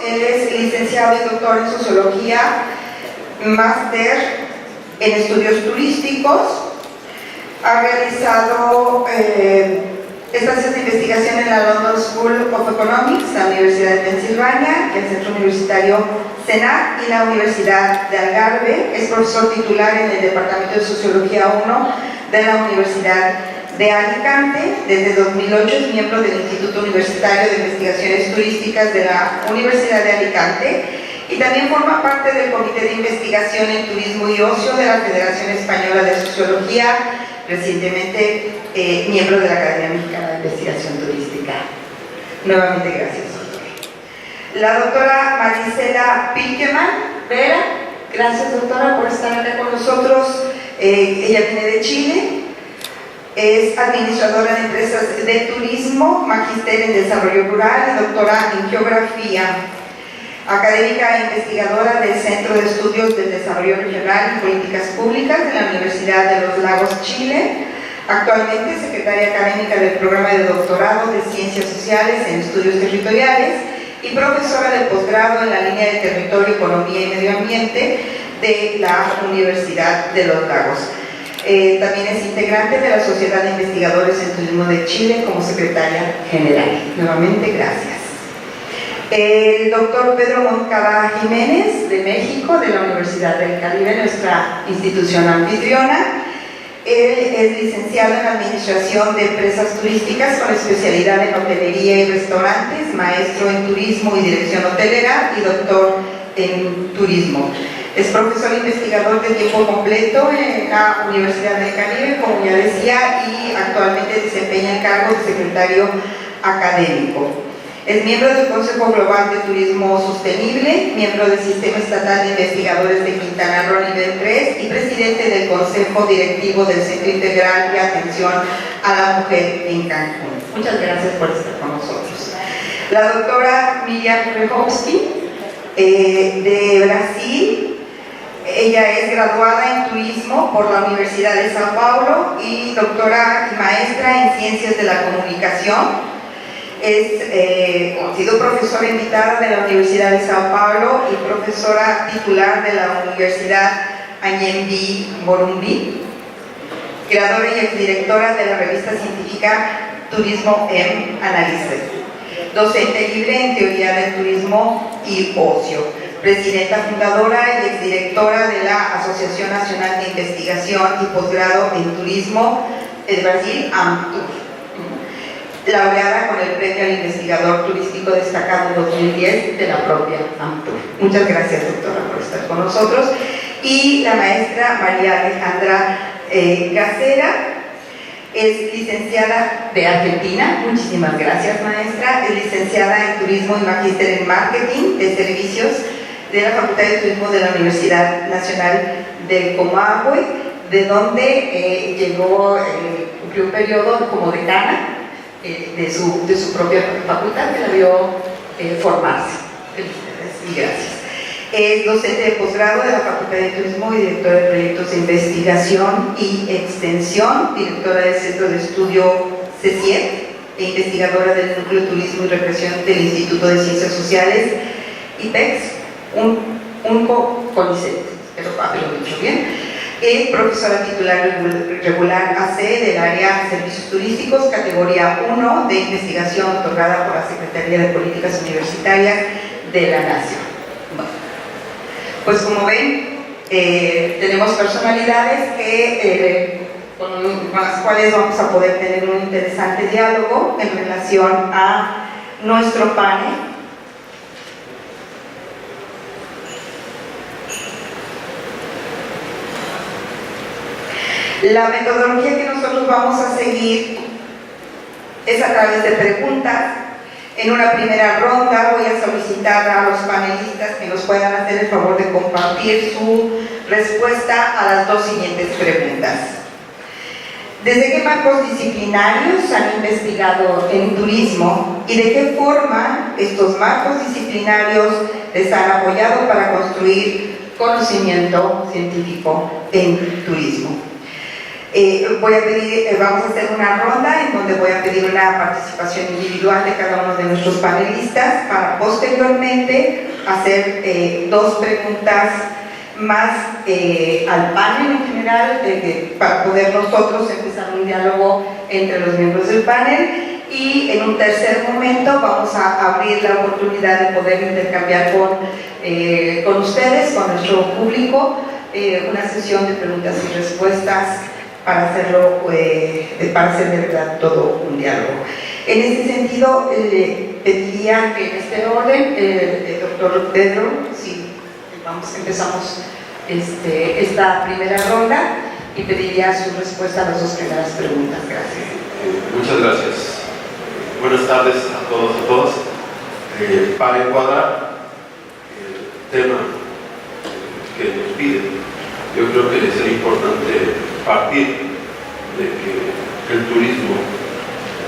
Él es licenciado y doctor en Sociología, máster en Estudios Turísticos. Ha realizado estancias de investigación en la London School of Economics, la Universidad de Pensilvania, el Centro Universitario CENAC y la Universidad de Algarve. Es profesor titular en el Departamento de Sociología 1 de la Universidad de Alicante. Desde 2008 es miembro del Instituto Universitario de Investigaciones Turísticas de la Universidad de Alicante y también forma parte del Comité de Investigación en Turismo y Ocio de la Federación Española de Sociología, recientemente miembro de la Academia Mexicana de Investigación Turística. Nuevamente, gracias, doctor. La doctora Marisela Pilkeman Vera, gracias, doctora, por estar acá con nosotros. Ella viene de Chile, es administradora de empresas de turismo, magíster en desarrollo rural y doctora en geografía. Académica e investigadora del Centro de Estudios del Desarrollo Regional y Políticas Públicas de la Universidad de los Lagos, Chile. Actualmente secretaria académica del programa de doctorado de Ciencias Sociales en Estudios Territoriales y profesora de posgrado en la línea de Territorio, Economía y Medio Ambiente de la Universidad de los Lagos. También es integrante de la Sociedad de Investigadores en Turismo de Chile como secretaria general. Nuevamente, gracias. El doctor Pedro Moncada Jiménez, de México, de la Universidad del Caribe, nuestra institución anfitriona. Él es licenciado en Administración de Empresas Turísticas con especialidad en Hotelería y Restaurantes, maestro en Turismo y Dirección Hotelera y doctor en Turismo. Es profesor investigador de tiempo completo en la Universidad del Caribe, como ya decía, y actualmente desempeña el cargo de secretario académico. Es miembro del Consejo Global de Turismo Sostenible, miembro del Sistema Estatal de Investigadores de Quintana Roo nivel 3 y presidente del Consejo Directivo del Centro Integral de Atención a la Mujer en Cancún. Muchas gracias por estar con nosotros. La doctora Miriam Rejowski, de Brasil. Ella es graduada en Turismo por la Universidad de Sao Paulo y doctora y maestra en Ciencias de la Comunicación. Ha sido profesora invitada de la Universidad de Sao Paulo y profesora titular de la Universidad Anhembi Morumbi, creadora y exdirectora de la revista científica Turismo M Analysis, docente libre en teoría del turismo y ocio, presidenta fundadora y exdirectora de la Asociación Nacional de Investigación y Posgrado en Turismo de Brasil, AMTUR. Laureada con el Premio al Investigador Turístico Destacado 2010 de la propia AMTUR. Muchas gracias, doctora, por estar con nosotros. Y la maestra María Alejandra Gacera, es licenciada de Argentina. Muchísimas gracias, maestra. Es licenciada en Turismo y magíster en Marketing de Servicios de la Facultad de Turismo de la Universidad Nacional del Comahue, de donde llegó, cumplió un periodo como decana de su propia facultad, que la vio formarse. Felicidades y gracias. Es docente de posgrado de la Facultad de Turismo y directora de proyectos de investigación y extensión, directora del Centro de Estudio CECIET e investigadora del Núcleo de Turismo y Recreación del Instituto de Ciencias Sociales, IPEX, un CONICET, espero haberlo dicho bien. Es profesora titular regular AC del área de Servicios Turísticos, categoría 1 de investigación otorgada por la Secretaría de Políticas Universitarias de la Nación. Bueno, pues como ven, tenemos personalidades con las cuales vamos a poder tener un interesante diálogo en relación a nuestro panel. La metodología que nosotros vamos a seguir es a través de preguntas. En una primera ronda voy a solicitar a los panelistas que nos puedan hacer el favor de compartir su respuesta a las dos siguientes preguntas. ¿Desde qué marcos disciplinarios han investigado en turismo y de qué forma estos marcos disciplinarios les han apoyado para construir conocimiento científico en turismo? Vamos a hacer una ronda en donde voy a pedir una participación individual de cada uno de nuestros panelistas para posteriormente hacer 2 preguntas más al panel en general, para poder nosotros empezar un diálogo entre los miembros del panel, y en un tercer momento vamos a abrir la oportunidad de poder intercambiar con ustedes, con nuestro público, una sesión de preguntas y respuestas para hacerlo, para hacer de verdad todo un diálogo. En este sentido, pediría que en este orden, el doctor Pedro, sí, empezamos esta primera ronda, y pediría su respuesta a las 2 primeras preguntas. Gracias. Muchas gracias. Buenas tardes a todos y a todas. Para encuadrar el tema que nos piden, yo creo que sería importante partir de que el turismo,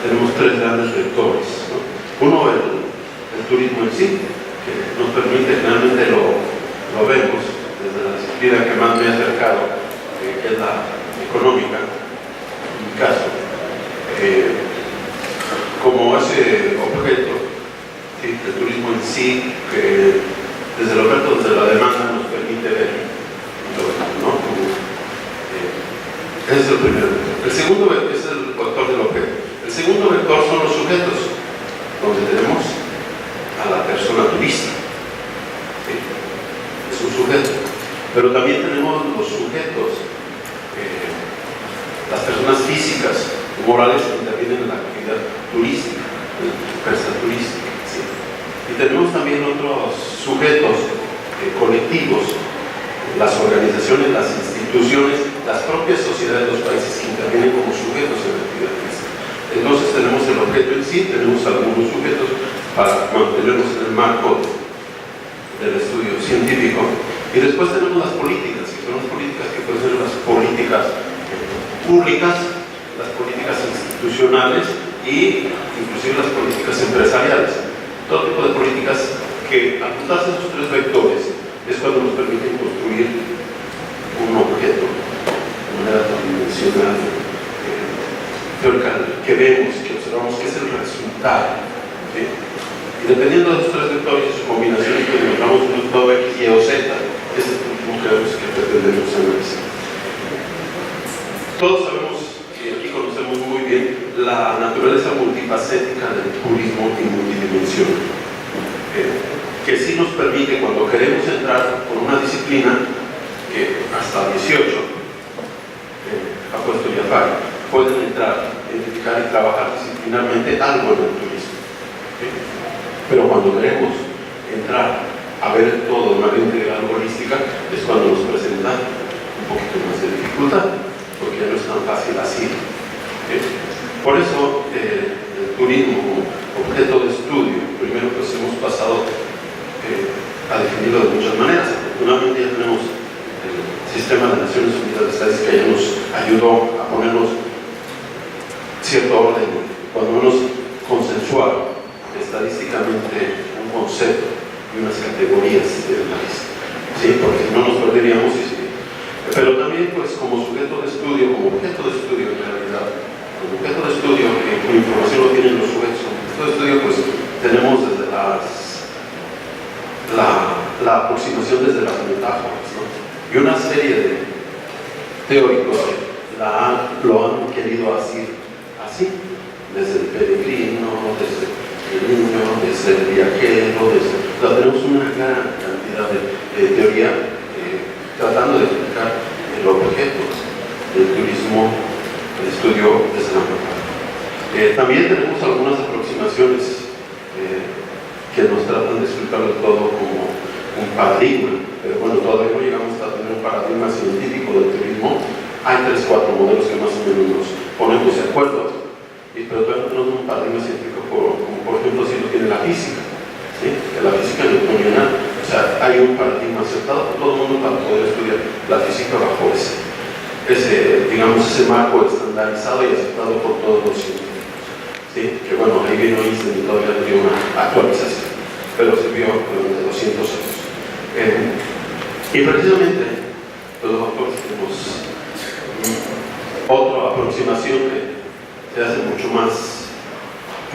tenemos 3 grandes vectores, ¿no? Uno, el turismo en sí, que nos permite, finalmente lo vemos desde la disciplina que más me he acercado, que es la económica, en mi caso, como ese objeto, ¿sí? El turismo en sí, que desde el objeto, desde la demanda, nos permite ver, ¿no? Ese es el primero. El segundo es el vector del objeto. El segundo vector son los sujetos, donde tenemos a la persona turista, ¿sí? Es un sujeto. Pero también tenemos los sujetos, las personas físicas y morales que intervienen en la actividad turística, en la empresa turística, ¿sí? Y tenemos también otros sujetos colectivos, las organizaciones, las instituciones, las propias sociedades de los países que intervienen como sujetos en la actividad turística. Entonces tenemos el objeto en sí, tenemos algunos sujetos para mantenernos en el marco del estudio científico, y después tenemos las políticas, que son las políticas que pueden ser las políticas públicas, las políticas institucionales y inclusive las políticas empresariales. Todo tipo de políticas que, al juntarse esos 3 vectores, es cuando nos permiten construir un objeto de manera tridimensional, que vemos, que observamos, que es el resultado, ¿sí? Y dependiendo de estos 3 vectores y sus combinaciones, pues encontramos un resultado X, Y o Z. Ese es el último que pretendemos analizar. Todos sabemos, y aquí conocemos muy bien, la naturaleza multifacética del turismo y multidimensión, que sí nos permite, cuando queremos entrar con una disciplina, que hasta 18 ha puesto Jafari, pueden entrar, identificar y trabajar disciplinarmente algo en el turismo, ¿sí? Pero cuando queremos entrar a ver todo de manera integral holística, es cuando nos presenta un poquito más de dificultad, porque ya no es tan fácil así. Por eso el turismo como objeto de estudio, primero pues hemos pasado a definirlo de muchas maneras. Afortunadamente ya tenemos el sistema de Naciones Unidas de Estadística, ya nos ayudó a ponernos cierto orden, cuando menos consensuar estadísticamente un concepto y unas categorías de análisis, ¿sí? Porque si no nos perderíamos. Pero también pues como sujeto de estudio, como objeto de estudio en realidad, como objeto de estudio, con información lo tienen los sujetos, como objeto de estudio pues tenemos desde la aproximación desde las metáforas, ¿no? Y una serie de teóricos lo han querido así, desde el peregrino, desde el niño, desde el viajero, tenemos una gran cantidad de teoría tratando de explicar el objeto del turismo, el estudio desde la metáfora. También tenemos algunas aproximaciones que nos tratan de explicarlo todo como un paradigma, pero bueno, todavía no llegamos a tener un paradigma científico del turismo. Hay 3 o 4 modelos que más o menos nos ponemos de acuerdo, pero todavía no tenemos un paradigma científico como por ejemplo si lo tiene la física, ¿sí? Que la física newtoniana, o sea, hay un paradigma aceptado por todo el mundo para poder estudiar la física bajo digamos, ese marco estandarizado y aceptado por todos los científicos, ¿sí? Que bueno, ahí vino Einstein y todavía dio una actualización, pero se vio durante 200 años. Y precisamente los autores tenemos aproximación que se hace mucho más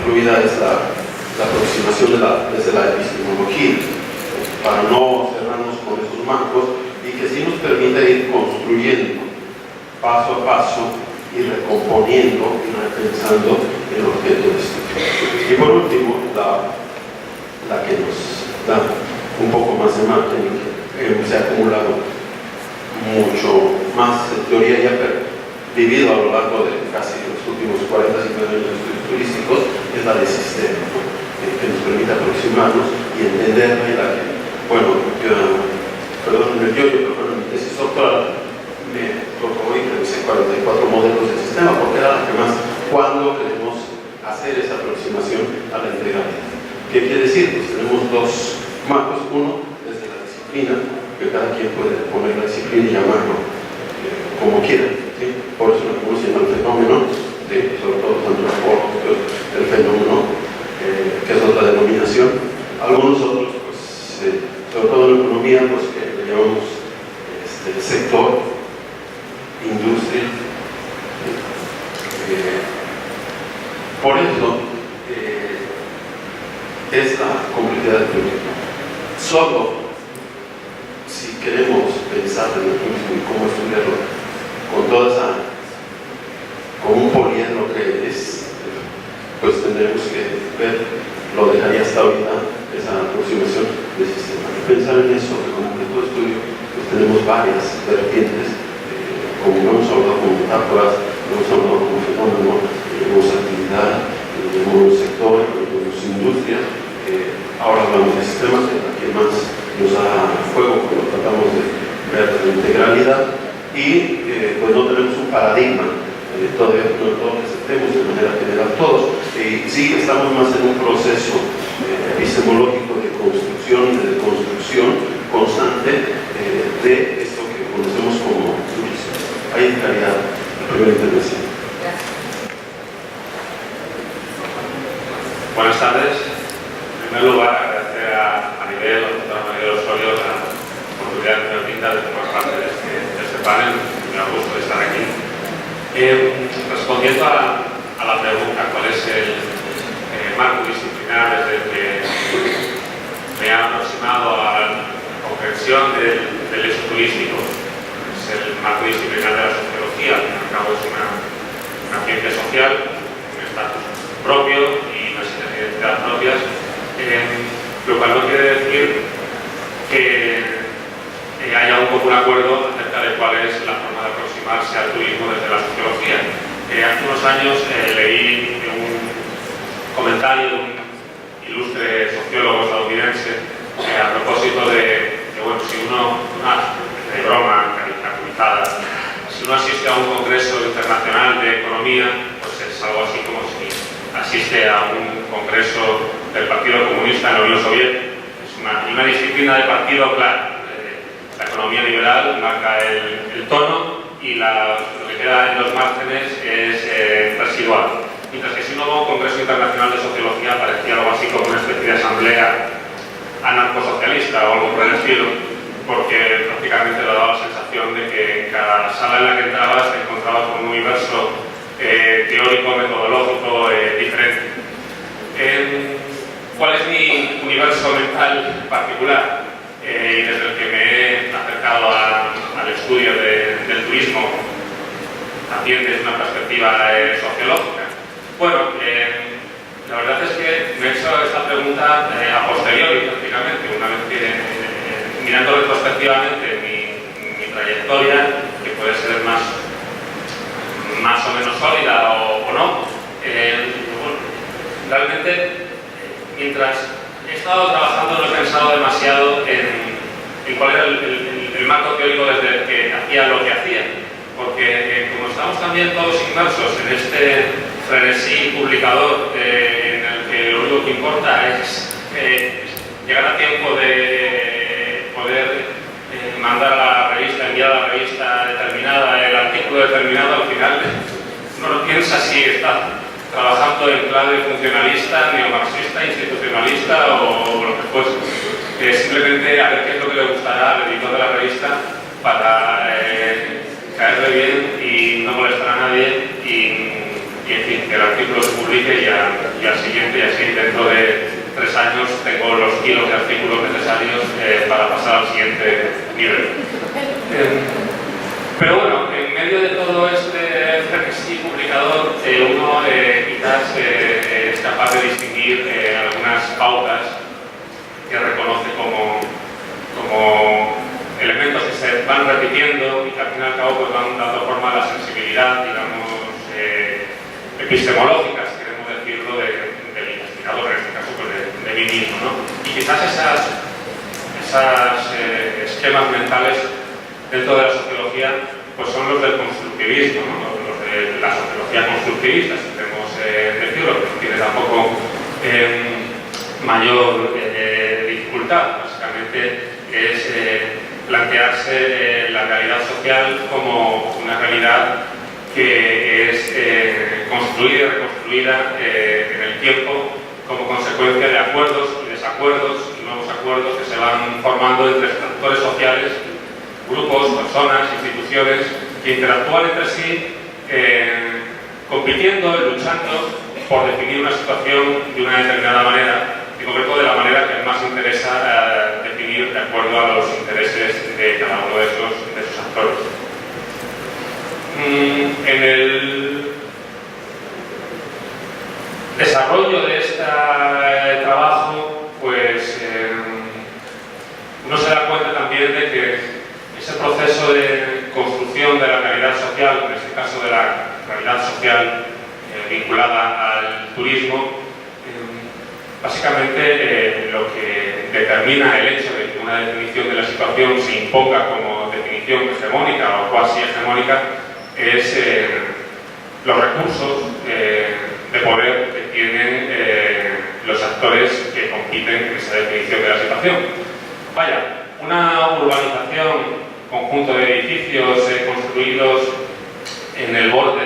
fluida es la aproximación desde la epistemología, para no cerrarnos con esos marcos y que sí nos permite ir construyendo paso a paso y recomponiendo y repensando el objeto de estudio. Y por último, la que nos da un poco más de margen, que se ha acumulado mucho más en teoría ya vivido a lo largo de casi los últimos 40 50 años de estudios turísticos, es la de sistema, ¿no? Que nos permite aproximarnos y entenderla y la que, bueno, perdón, en mi tesis doctoral me tocó y revisé 44 modelos de sistema porque era la que más, cuando queremos hacer esa aproximación a la integralidad. ¿Qué quiere decir? Pues tenemos dos marcos, uno desde la disciplina, que cada quien puede poner la disciplina y llamarlo como quiera, ¿sí? Por eso lo podemos llamar fenómeno, ¿sí? Sobre todo los antropólogos, el fenómeno, que es otra denominación. Algunos otros, pues, sobre todo en economía, pues que le llamamos sector, industria. Por eso es la complejidad del proyecto. Solo si queremos pensar en el turismo y cómo estudiarlo con un poliedro que es, pues tendremos que ver, lo dejaría hasta ahorita, esa aproximación del sistema. Pensar en eso, que como objeto de estudio, pues tenemos varias vertientes, como no hemos hablado como metáforas, no hemos hablado como fenómeno, tenemos actividad, tenemos sector, tenemos industria, ahora hablamos de sistemas, que es la que más nos da juego cuando tratamos de ver la integralidad, y pues no tenemos un paradigma, todavía no todos aceptemos de manera general todos, y sí estamos más en un proceso epistemológico de construcción y de deconstrucción constante de esto que conocemos como turismo. Ahí estaría la primera intervención. Buenas tardes. En primer lugar, agradecer a Maribel, a la doctora Maribel Osorio, la oportunidad que nos brinda de formar parte de este panel. Me da gusto estar aquí. Respondiendo a la pregunta, ¿cuál es el marco disciplinar desde el que me ha aproximado a la comprensión del hecho turístico? Es el marco disciplinar de la sociología, que al cabo es una ciencia social, un estatus propio y unas identidades propias, lo cual no quiere decir que haya un común acuerdo acerca de cuál es la forma de aproximarse al turismo desde la sociología. Hace unos años leí un comentario de un ilustre sociólogo estadounidense a propósito de bueno, si uno, de broma, caricaturizada, si uno asiste a un congreso internacional de economía, pues es algo así como si asiste a un congreso del Partido Comunista en la Unión Soviética. Es una disciplina de partido clara. La economía liberal marca el tono y lo que queda en los márgenes es residual. Mientras que si uno va a un congreso internacional de sociología parecía algo así como una especie de asamblea anarcosocialista o algo por el estilo, porque prácticamente le daba la sensación de que en cada sala en la que entrabas te encontrabas con un universo teórico, metodológico diferente. ¿Cuál es mi universo mental particular? Y desde el que me he acercado al estudio del turismo, también desde una perspectiva sociológica. Bueno, la verdad es que me he hecho esta pregunta a posteriori, prácticamente, una vez que, mirando retrospectivamente mi trayectoria, que puede ser más o menos sólida o no, bueno, realmente, mientras he estado trabajando, no he pensado demasiado en cuál era el marco teórico desde el que hacía lo que hacía, porque como estamos también todos inmersos en este frenesí publicador en el que lo único que importa es llegar a tiempo de poder mandar a la revista, enviar a la revista determinada el artículo determinado, al final uno no piensa si está trabajando en clave funcionalista, neomarxista, institucionalista o lo que fuese. Simplemente a ver qué es lo que le gustará al editor de la revista para caerle bien y no molestar a nadie y en fin, que el artículo se publique y al siguiente, y así dentro de 3 años tengo los kilos de artículos necesarios para pasar al siguiente nivel. Pero bueno, en medio de todo este frenesí publicador, uno quizás es capaz de distinguir algunas pautas que reconoce como elementos que se van repitiendo y que al fin y al cabo pues, van dando forma a la sensibilidad, digamos, epistemológica, si queremos decirlo, del investigador, en este caso pues, de mí mismo, ¿no? Y quizás esos esquemas mentales dentro de la sociología pues son los del constructivismo, ¿no? Los de la sociología constructivista, si queremos decirlo, que no tiene tampoco mayor dificultad. Básicamente es plantearse la realidad social como una realidad que es construida y reconstruida en el tiempo como consecuencia de acuerdos y desacuerdos y nuevos acuerdos que se van formando entre actores sociales, grupos, personas, instituciones que interactúan entre sí compitiendo, luchando por definir una situación de una determinada manera, en concreto de la manera que más interesa definir de acuerdo a los intereses de cada uno de esos actores. En el desarrollo de este trabajo, pues uno se da cuenta también de que ese proceso de construcción de la realidad social, en este caso de la realidad social vinculada al turismo, básicamente lo que determina el hecho de que una definición de la situación se imponga como definición hegemónica o cuasi hegemónica es los recursos de poder que tienen los actores que compiten en esa definición de la situación. Vaya, una urbanización, conjunto de edificios construidos en el borde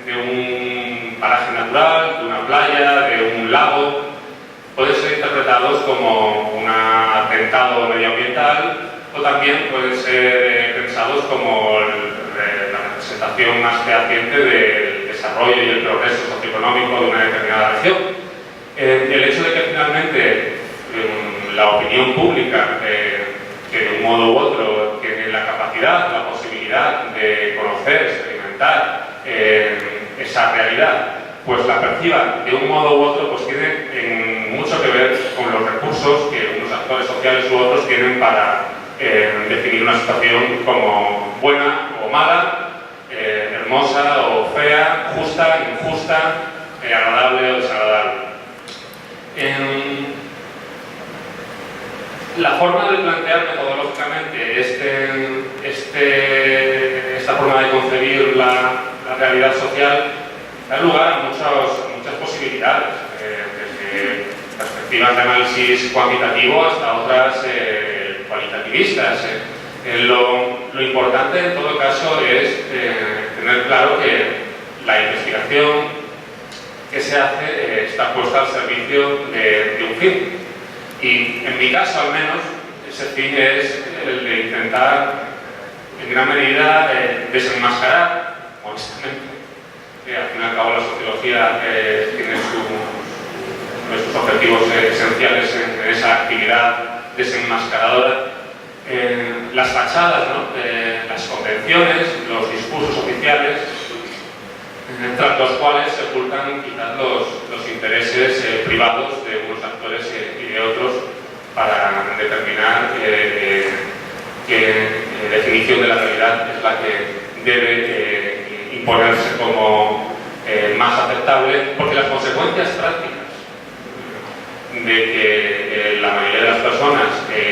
de un paraje natural, de una playa, de un lago, pueden ser interpretados como un atentado medioambiental o también pueden ser pensados como la representación más fehaciente del desarrollo y el progreso socioeconómico de una determinada región. El hecho de que finalmente la opinión pública, que de un modo u otro tiene la capacidad, la posibilidad de conocer, experimentar esa realidad, pues la perciba de un modo u otro, pues tiene mucho que ver con los recursos que unos actores sociales u otros tienen para definir una situación como buena o mala, hermosa o fea, justa, injusta, agradable o desagradable. La forma de plantear metodológicamente esta forma de concebir la realidad social da lugar a muchas posibilidades, desde perspectivas de análisis cuantitativo hasta otras cualitativistas. Lo importante en todo caso es tener claro que la investigación que se hace está puesta al servicio de un fin. Y en mi caso al menos, ese fin es el de intentar en gran medida desenmascarar, honestamente, que al fin y al cabo la sociología tiene sus objetivos esenciales en esa actividad desenmascaradora, las fachadas, ¿no? Las convenciones, los discursos oficiales, tras los cuales se ocultan quizás los intereses privados de unos actores y de otros para determinar qué definición de la realidad es la que debe imponerse como más aceptable, porque las consecuencias prácticas de que la mayoría de las personas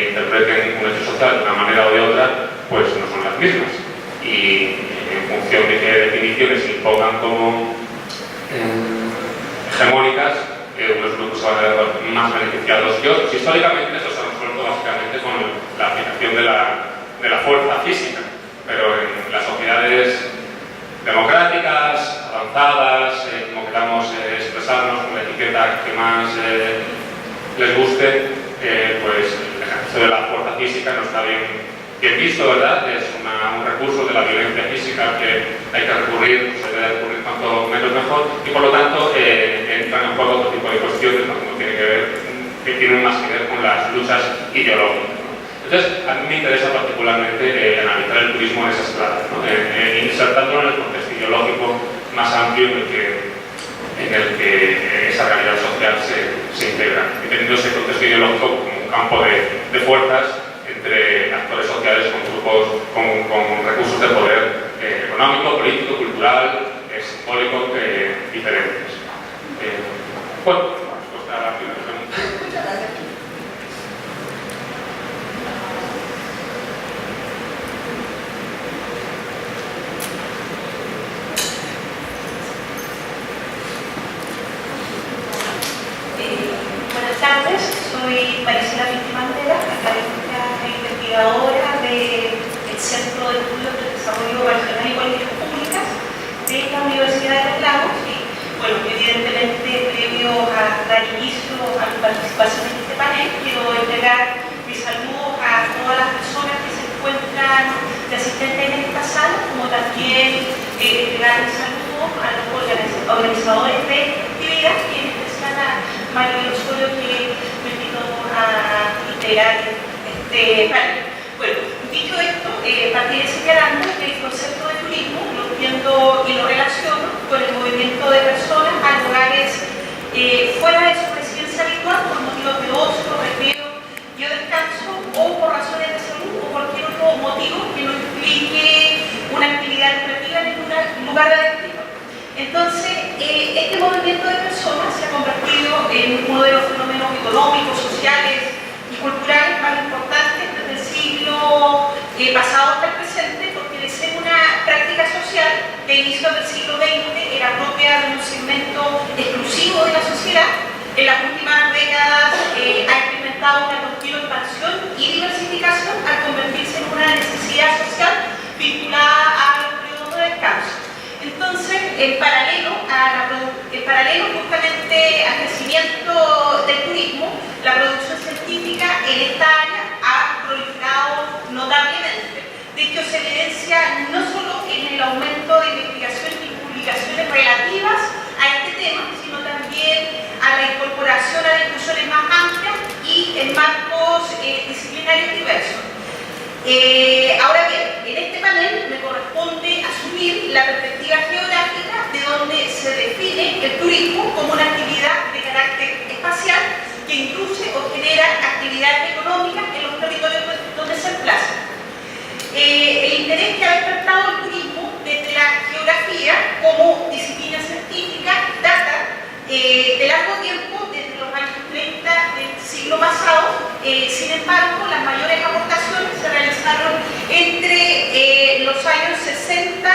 interpreten un hecho social de una manera o de otra, pues no son las mismas. Y en función de qué definiciones se impongan como hegemónicas, unos grupos se van a ver más beneficiados que otros. Históricamente esto se ha resuelto básicamente con la aplicación de la fuerza física, pero en las sociedades democráticas, avanzadas, como queramos expresarnos con la etiqueta que más les guste, pues el ejercicio de la fuerza física no está bien bien visto, ¿verdad? Es un recurso de la violencia física que hay que recurrir, se debe recurrir cuanto menos mejor, y por lo tanto entran en juego otro tipo de cuestiones, ¿no? Como tiene que ver, que tienen más que ver con las luchas ideológicas, ¿no? Entonces, a mí me interesa particularmente analizar el turismo en esas claves, ¿no? Insertándolo en el contexto ideológico más amplio en el que esa realidad social se integra, entendiendo ese contexto ideológico como un campo de fuerzas entre actores sociales con grupos, con recursos de poder económico, político, cultural, simbólico diferentes. Bueno, respuesta a la primera pregunta. Muchas gracias. Buenas tardes, soy Marisela Pintimantera, académica e investigadora del Centro de Estudios de Desarrollo Regional y Políticas Públicas de la Universidad de Los Lagos y, bueno, evidentemente, previo a dar inicio a mi participación en este panel, quiero entregar mis saludos a todas las personas que se encuentran de asistentes en esta sala, como también entregar mis saludos a los organizadores de esta actividad y en especial a Mario Osorio, que me invitó a integrar este panel. Bueno, dicho esto, partiré señalando que el concepto de turismo lo entiendo y lo relaciono con el movimiento de personas a lugares fuera de su residencia habitual por motivos de ocio, recreo y o descanso, o por razones de salud o cualquier otro motivo que no implique una actividad recreativa en un lugar de destino. Entonces, este movimiento de personas se ha convertido en uno de los fenómenos económicos, sociales y culturales más importantes desde el siglo pasado hasta el presente, porque de ser una práctica social de inicio del siglo XX era propia de un segmento exclusivo de la sociedad, en las últimas décadas ha experimentado una continua expansión y diversificación al convertirse en una necesidad social vinculada a los periodos de descanso. Entonces, en paralelo justamente al crecimiento del turismo, la producción científica en esta área ha proliferado notablemente. De hecho, se evidencia no solo en el aumento de investigaciones y publicaciones relativas a este tema, sino también a la incorporación a discusiones más amplias y en marcos disciplinarios diversos. Ahora bien, en este panel me corresponde asumir la perspectiva geográfica de donde se define el turismo como una actividad de carácter espacial que induce o genera actividades económicas en los territorios donde se emplaza. El interés que ha despertado el turismo desde la geografía como disciplina científica data de largo tiempo, desde los años 30 del siglo pasado. Sin embargo, las mayores aportaciones se realizaron entre los años 60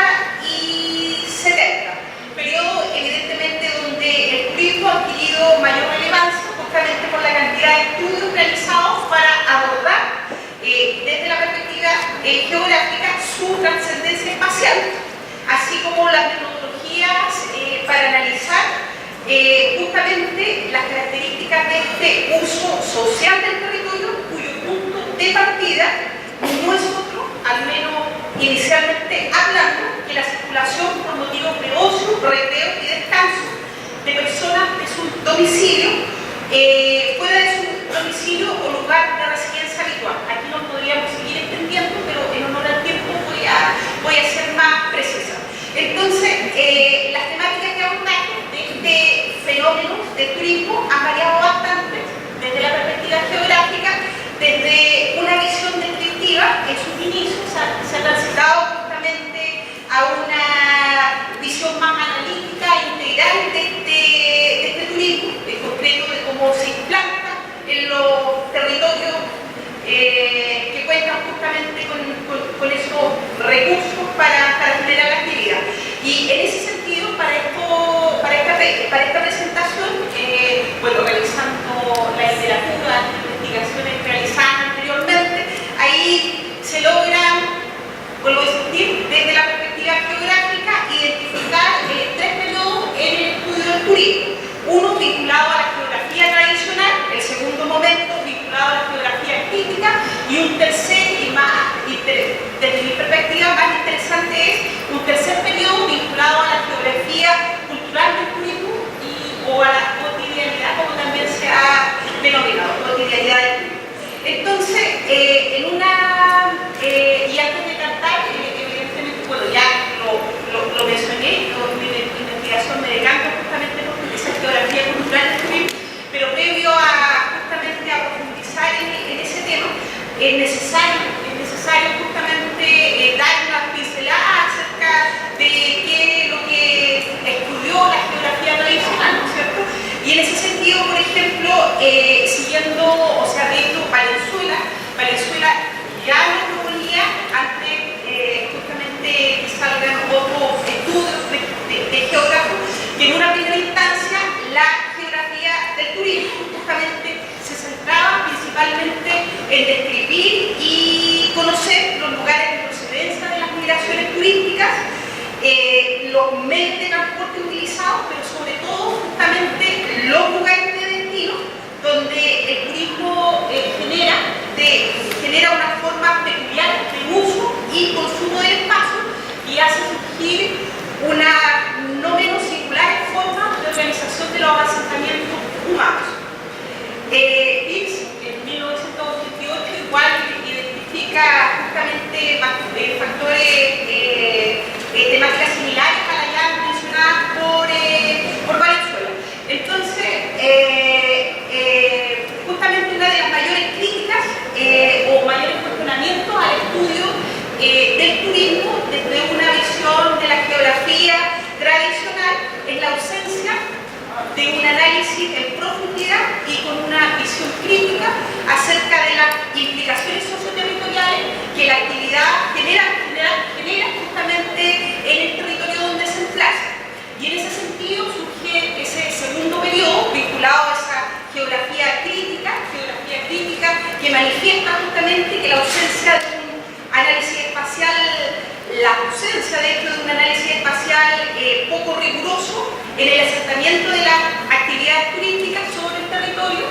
y 70, periodo evidentemente donde el turismo ha adquirido mayor relevancia justamente por la cantidad de estudios realizados para abordar desde la perspectiva geográfica su trascendencia espacial, así como las metodologías para analizar justamente las características de este uso social del territorio, cuyo punto de partida no es otro, al menos inicialmente hablando, que la circulación por motivos de ocio, recreo y descanso de personas de su domicilio, fuera de su domicilio o lugar de residencia habitual. Aquí no podríamos seguir extendiendo, pero en honor al tiempo voy a ser más precisa. Entonces, las temáticas que abordamos de este fenómeno de turismo han variado bastante desde la perspectiva geográfica, desde una visión descriptiva en sus inicios, se ha transitado justamente a una visión más analítica e integral de este turismo, en concreto de cómo se implanta en los territorios que cuentan justamente con esos recursos para generar la actividad. Y en ese sentido, para esta presentación, bueno, realizando la literatura, las investigaciones realizadas anteriormente, ahí se logran, vuelvo a insistir, desde la perspectiva geográfica, identificar tres periodos en el estudio del turismo. Uno vinculado a la geografía tradicional, el segundo momento vinculado a la geografía crítica y un tercer y Entonces, y antes de cantar, evidentemente, bueno, ya lo mencioné, mi investigación me decanta justamente por esa geografía cultural del turismo, pero previo a justamente a profundizar en ese tema, es necesario justamente dar una pincelada acerca de qué es lo que estudió la geografía tradicional, ¿no es cierto? Y en ese sentido, por ejemplo, siguiendo, o sea, de hecho, Valenzuela ya nos proponía antes justamente que salgan otros estudios de geógrafos, que en una primera instancia la geografía del turismo justamente se centraba principalmente en describir y conocer los lugares de procedencia de las migraciones turísticas, los medios de transporte utilizados, pero sobre todo justamente los lugares de destino donde el turismo genera una forma peculiar de uso y consumo del espacio y hace surgir una no menos singular forma de organización de los asentamientos humanos. Pitts, en 1988, igual identifica justamente factores temáticas similares a las ya mencionadas por Valenzuela. Entonces, justamente una de las mayores críticas o mayores cuestionamientos al estudio del turismo desde una visión de la geografía tradicional es la ausencia de un análisis en profundidad y con una visión crítica acerca de las implicaciones socioterritoriales que la actividad genera justamente en el territorio donde se emplaza. Y en ese sentido surge ese segundo periodo vinculado a esa geografía crítica que manifiesta justamente que la ausencia de un análisis espacial, de un análisis espacial poco riguroso en el asentamiento de las actividades turísticas sobre el territorio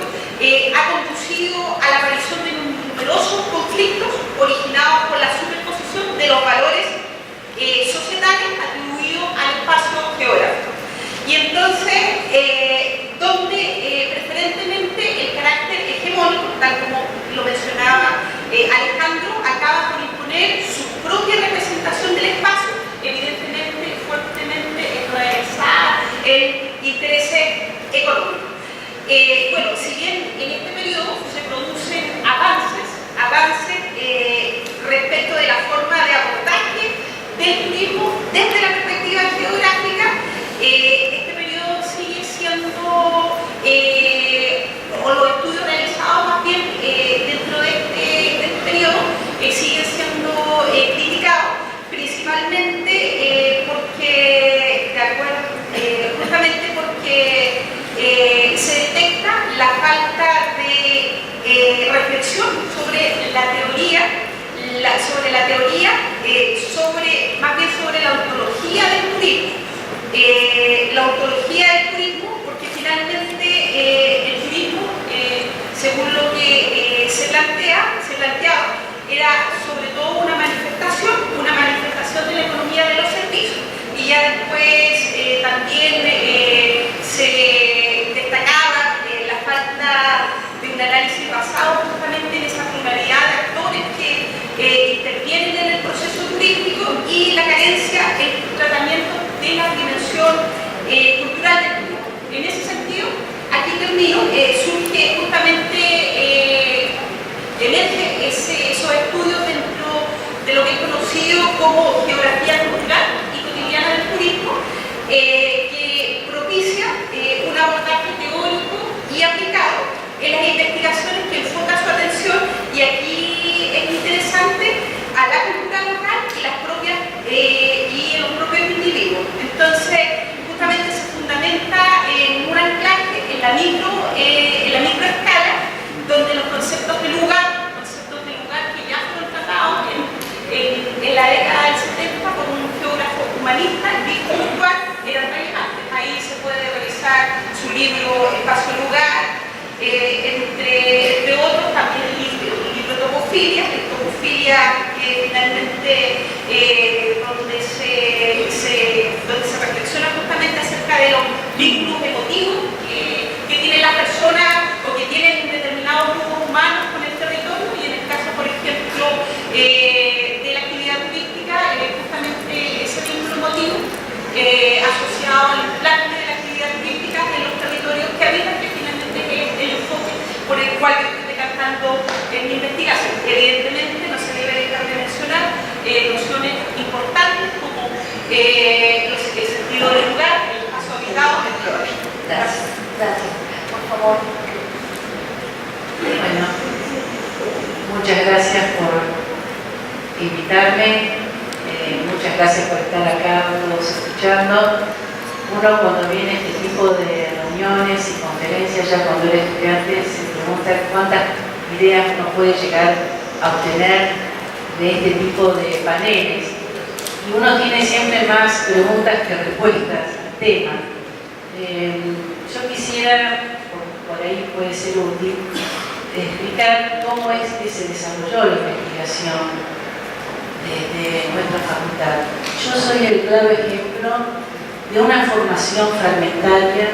ha conducido a la aparición de numerosos conflictos originados por la superposición de los valores societarios atribuidos al espacio geográfico. Y entonces, donde preferentemente el carácter hegemónico, tal como lo mencionaba Alejandro, acaba por imponer su propia representación del espacio, evidentemente fuertemente enraizada en intereses económicos. Bueno, si bien en este periodo se producen avances respecto de la forma de abordaje del turismo desde la perspectiva geográfica, este periodo sigue siendo, o los estudios realizados más bien dentro de este periodo, siguen siendo criticados, principalmente justamente porque se detecta la falta de reflexión sobre la teoría, más bien sobre la ontología del turismo. La ontología del turismo, porque finalmente el turismo, según lo que se planteaba, era sobre todo una manifestación de la economía de los servicios. Y ya después también se destacaba la falta de un análisis basado justamente en esa pluralidad de actores que intervienen en el proceso turístico y la carencia en el tratamiento de la dimensión cultural del turismo. En ese sentido, aquí termino, surge justamente, emerge esos estudios dentro de lo que es conocido como geografía cultural y cotidiana del turismo, que propicia un abordaje teórico y aplicado en las investigaciones que enfoca su atención, y aquí es interesante, a la cultura local y los propios individuos. Entonces, justamente se fundamenta en un anclaje en la microescala, donde los conceptos de lugar que ya fueron tratados en la década del 70 por un geógrafo humanista, Víctor Duarte, eran relevantes. Ahí se puede revisar su libro Espacio-Lugar, entre otros, también el libro Topofilia, que finalmente donde se reflexiona justamente acerca de los vínculos emotivos que tienen las personas o que tienen determinados grupos humanos con el territorio, de la actividad turística, justamente ese vínculo emotivo asociado al implante de la actividad turística en los territorios que habitan, que finalmente es el enfoque por el cual yo estoy decantando en mi investigación. Evidentemente no se debe dejar de mencionar nociones importantes como el sentido del lugar, el espacio habitado, entre otras. Gracias. Gracias. Por favor. Bueno, muchas gracias por invitarme. Muchas gracias por estar acá todos escuchando. Uno cuando viene a este tipo de reuniones y conferencias, ya cuando era estudiante, se pregunta cuántas ideas uno puede llegar a obtener de este tipo de paneles. Y uno tiene siempre más preguntas que respuestas al tema. Yo quisiera, por ahí puede ser útil, explicar cómo es que se desarrolló la investigación de nuestra facultad. Yo soy el claro ejemplo de una formación fragmentaria,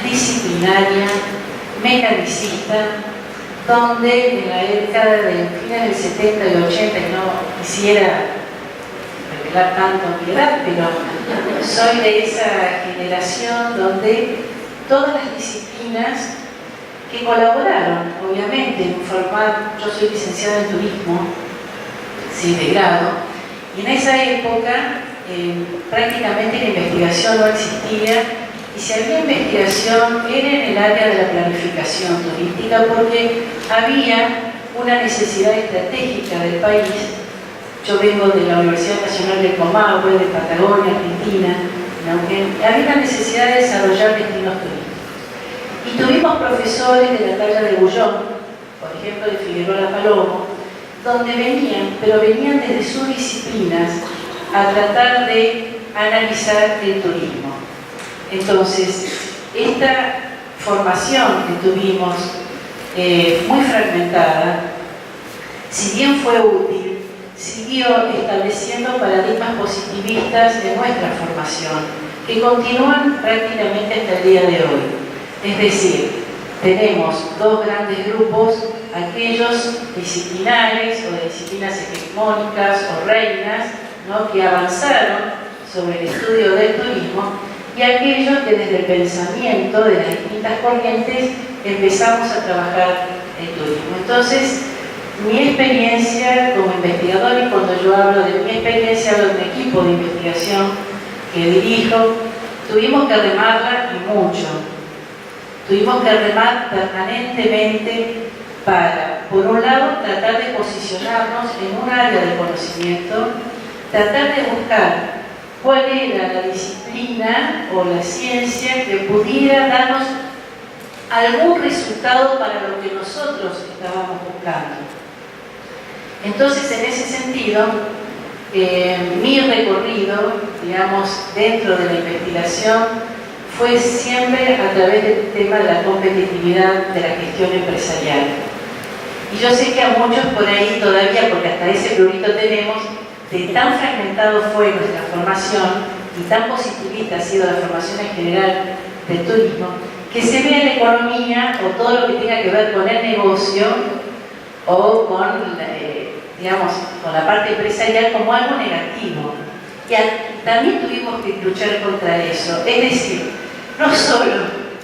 disciplinaria, mecanicista, donde en la década de fines del 70 y 80, y no quisiera revelar tanto mi edad, pero soy de esa generación donde todas las disciplinas que colaboraron, obviamente, en formar, yo soy licenciada en turismo, sí, de grado, y en esa época prácticamente la investigación no existía, y si había investigación era en el área de la planificación turística, porque había una necesidad estratégica del país. Yo vengo de la Universidad Nacional del Comahue, de Patagonia, Argentina, había una necesidad de desarrollar destinos turísticos. Y tuvimos profesores de la talla de Bullón, por ejemplo de Figueroa Palomo, donde venían, pero venían desde sus disciplinas a tratar de analizar el turismo. Entonces, esta formación que tuvimos, muy fragmentada, si bien fue útil, siguió estableciendo paradigmas positivistas de nuestra formación, que continúan prácticamente hasta el día de hoy. Es decir, tenemos dos grandes grupos, aquellos disciplinares o de disciplinas hegemónicas o reinas, ¿no?, que avanzaron sobre el estudio del turismo, y aquellos que desde el pensamiento de las distintas corrientes empezamos a trabajar el turismo. Entonces, mi experiencia como investigador, y cuando yo hablo de mi experiencia, hablo de un equipo de investigación que dirijo, tuvimos que remarla y mucho. Tuvimos que remar permanentemente para, por un lado, tratar de posicionarnos en un área de conocimiento, tratar de buscar cuál era la disciplina o la ciencia que pudiera darnos algún resultado para lo que nosotros estábamos buscando. Entonces, en ese sentido, mi recorrido, digamos, dentro de la investigación, fue siempre a través del tema de la competitividad de la gestión empresarial. Y yo sé que a muchos por ahí todavía, porque hasta ese prurito tenemos, de tan fragmentado fue nuestra formación y tan positivista ha sido la formación en general del turismo, que se ve en la economía o todo lo que tenga que ver con el negocio o con, digamos, con la parte empresarial como algo negativo. Y también tuvimos que luchar contra eso. Es decir, no solo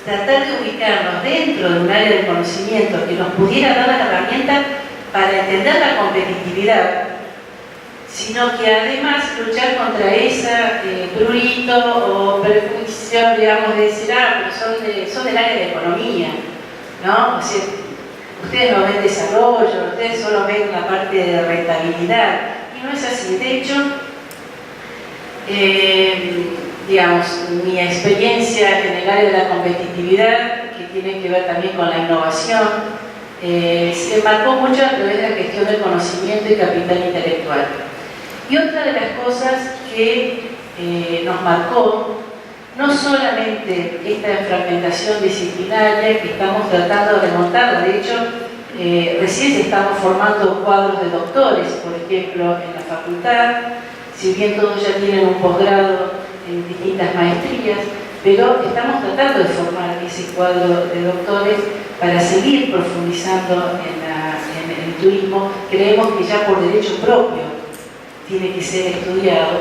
tratar de ubicarnos dentro de un área de conocimiento que nos pudiera dar las herramientas para entender la competitividad, sino que además luchar contra esa prurito o prejuicio, digamos, de decir, pero son del área de economía, ¿no? O sea, ustedes no ven desarrollo, ustedes solo ven la parte de rentabilidad, y no es así. De hecho, digamos, mi experiencia en el área de la competitividad, que tiene que ver también con la innovación, se marcó mucho a través de la gestión del conocimiento y capital intelectual. Y otra de las cosas que nos marcó, no solamente esta fragmentación disciplinaria que estamos tratando de remontar, de hecho, recién estamos formando cuadros de doctores, por ejemplo, en la facultad, si bien todos ya tienen un posgrado en distintas maestrías, pero estamos tratando de formar ese cuadro de doctores para seguir profundizando en el turismo, creemos que ya por derecho propio tiene que ser estudiado